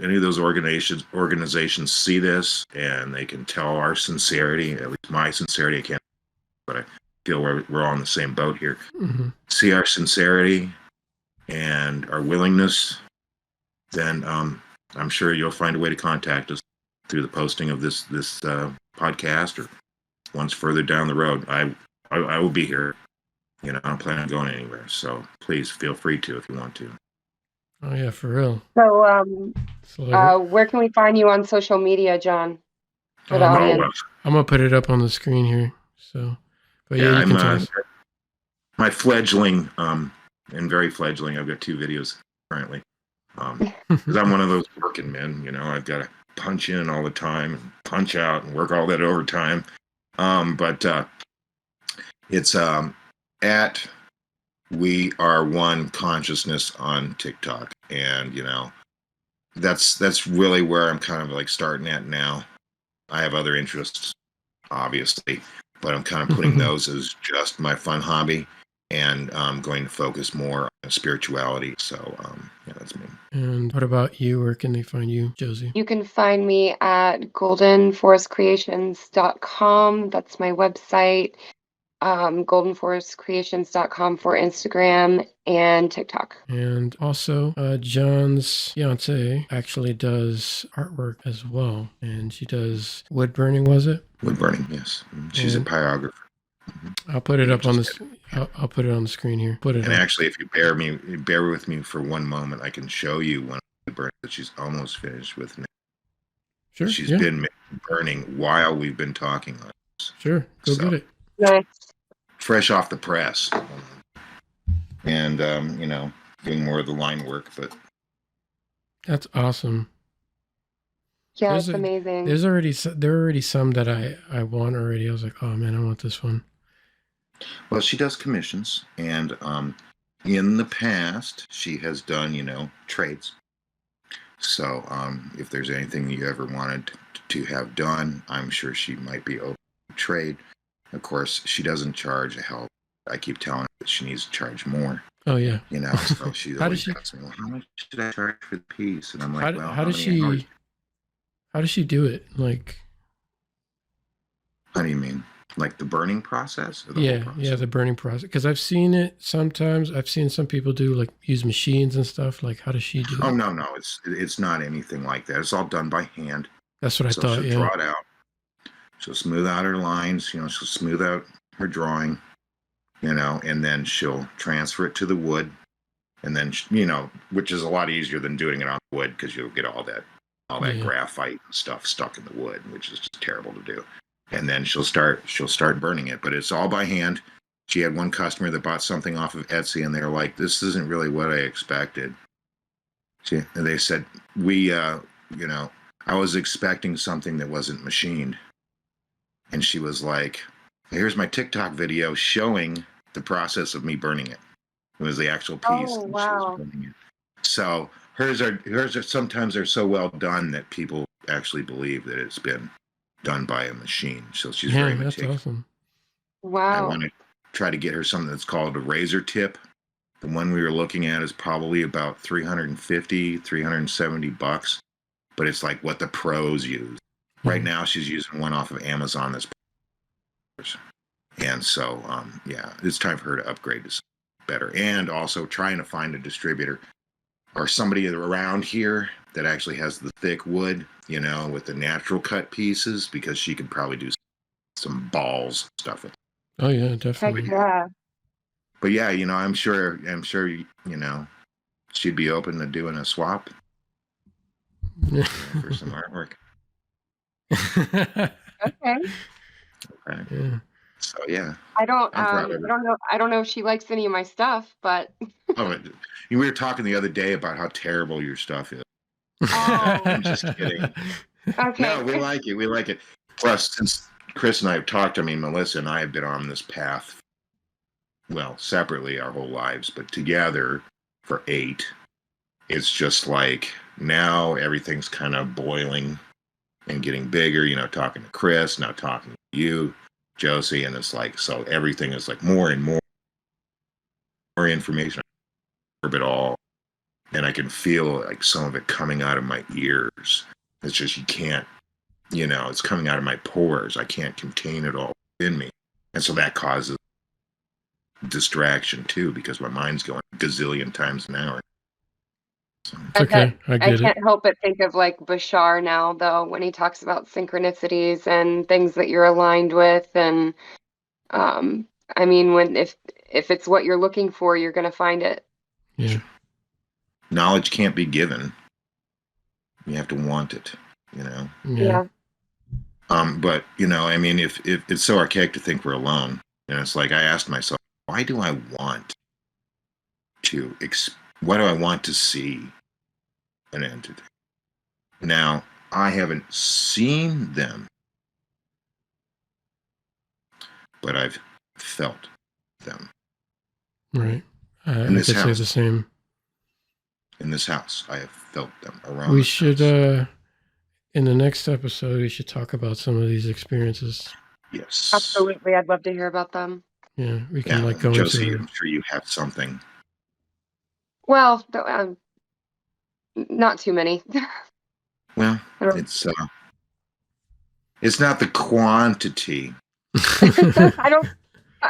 organizations see this, and they can tell our sincerity, at least my sincerity, I can't, but I feel we're all in the same boat here. Mm-hmm. See our sincerity and our willingness, then I'm sure you'll find a way to contact us through the posting of this podcast, or once further down the road. I will be here. I don't plan on going anywhere, so please feel free to if you want to. Oh yeah, for real. So, where can we find you on social media, Jon? For the audience. I'm gonna put it up on the screen here. So, but yeah, you I'm can tell us. my fledgling, and very fledgling. I've got 2 videos currently, because I'm one of those working men. I've got to punch in all the time and punch out and work all that overtime. But it's at We Are One Consciousness on TikTok, and that's really where I'm kind of like starting at now. I have other interests, obviously, but I'm kind of putting those as just my fun hobby, and I'm going to focus more on spirituality. So yeah, that's me. And what about you? Where can they find you, Josie? You can find me at goldenforestcreations.com. That's my website. goldenforestcreations.com for Instagram and TikTok. And also, John's fiance actually does artwork as well, and she does wood burning. Was it Wood burning? Yes, she's a pyrographer. I'll put it up on this. I'll put it on the screen here. Put it. And up. actually, if you bear with me for one moment, I can show you one of the burns that she's almost finished with now. Sure. She's yeah. been burning while we've been talking on this. Sure. Go So- get it. Nice. Fresh off the press, and doing more of the line work. But That's awesome. Yeah, There's it's amazing. There are already some that I want already. I was like, oh man, I want this one. well, she does commissions, and in the past she has done trades. So if there's anything you ever wanted to have done, I'm sure she might be open to trade. Of course, she doesn't charge a hell. I keep telling her that she needs to charge more. Oh yeah. So she How always does she- asks me, well, how much should I charge for the piece? And I'm like, How, well, how does many hours- she? How does she do it? Like, How do you mean? Like the burning process? Or the whole process? yeah, the burning process. Because I've seen it sometimes. I've seen some people do like use machines and stuff. Like, how does she do Oh it? no, it's not anything like that. It's all done by hand. That's what I So thought. she'll Yeah. draw it out. She'll smooth out her lines. She'll smooth out her drawing. And then she'll transfer it to the wood, and then which is a lot easier than doing it on wood, because you'll get all that Yeah. graphite and stuff stuck in the wood, which is just terrible to do. And then she'll start burning it, but it's all by hand. She had one customer that bought something off of Etsy, and they're like, "This isn't really what I expected." And they said, I was expecting something that wasn't machined. And she was like, here's my TikTok video showing the process of me burning it. It was the actual piece. Oh, and wow. She was burning it. So hers are sometimes they're so well done that people actually believe that it's been done by a machine. So she's Yeah, very that's meticulous. awesome. I Wow. want to try to get her something that's called a razor tip. The one we were looking at is probably about $350, $370. but it's like what the pros use. Right now, she's using one off of Amazon that's, and so yeah, it's time for her to upgrade to something better, and also trying to find a distributor or somebody around here that actually has the thick wood, you know, with the natural cut pieces, because she could probably do some balls stuff with it. Oh yeah, Heck definitely. yeah. But yeah, you know, I'm sure, you know, she'd be open to doing a swap, you know, for some artwork. Okay. Right? Yeah. So yeah, I don't I'm proud I of her. don't know if she likes any of my stuff, but Oh, we were talking the other day about how terrible your stuff is. Oh. I'm just kidding. okay. No, we like it. We like it. Plus, since Chris and I have talked, I mean, Melissa and I have been on this path, well, separately our whole lives, but together for 8. It's just like now everything's kind of boiling and getting bigger, you know, talking to Chris, now talking to you, Josie, and it's like, so everything is like more and more information of it all. And I can feel like some of it coming out of my ears. It's just, you can't, you know, it's coming out of my pores. I can't contain it all in me. And so that causes distraction too, because my mind's going a gazillion times an hour. So, It's okay. I get it. can't help but think of like Bashar now, though, when he talks about synchronicities and things that you're aligned with. And I mean, if it's what you're looking for, you're going to find it. Yeah. knowledge can't be given. You have to want it, you know? Yeah. But, you know, I mean, if it's so archaic to think we're alone, and it's like I asked myself, why do I want to, why do I want to see an entity? Now, I haven't seen them, but I've felt them. Right. In I this could say house. the same. In this house, I have felt them around. We this should, house. in the next episode, we should talk about some of these experiences. Yes. Absolutely. I'd love to hear about them. Yeah, we can like go Josie, into. I'm sure you have something. Well, not too many. Well, it's not the quantity. I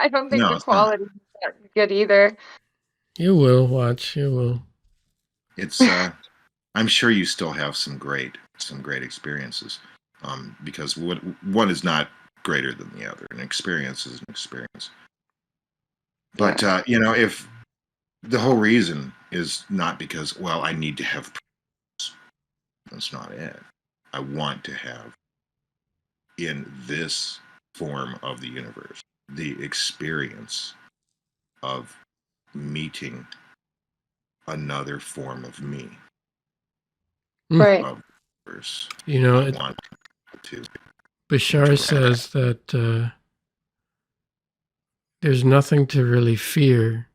don't think No, the it's not. quality is that good either. You will watch. You will. It's I'm sure you still have some great experiences. Because one is not greater than the other. An experience is an experience. But you know, if the whole reason is not because, well, I need to have proofs, that's not it. I want to have, in this form of the universe, the experience of meeting another form of me. Right. Of the universe. You know, I want to. Bashar says that there's nothing to really fear,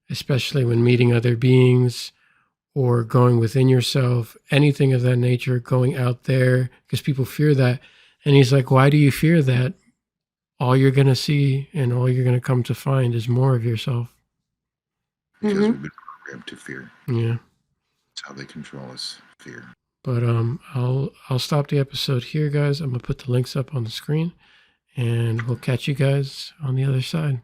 especially when meeting other beings or going within yourself, anything of that nature, going out there, because people fear that. And he's like, why do you fear that? All you're going to see and all you're going to come to find is more of yourself. Because we've been programmed to fear. Yeah. That's how they control us, fear. But I'll stop the episode here, guys. I'm going to put the links up on the screen, and we'll catch you guys on the other side.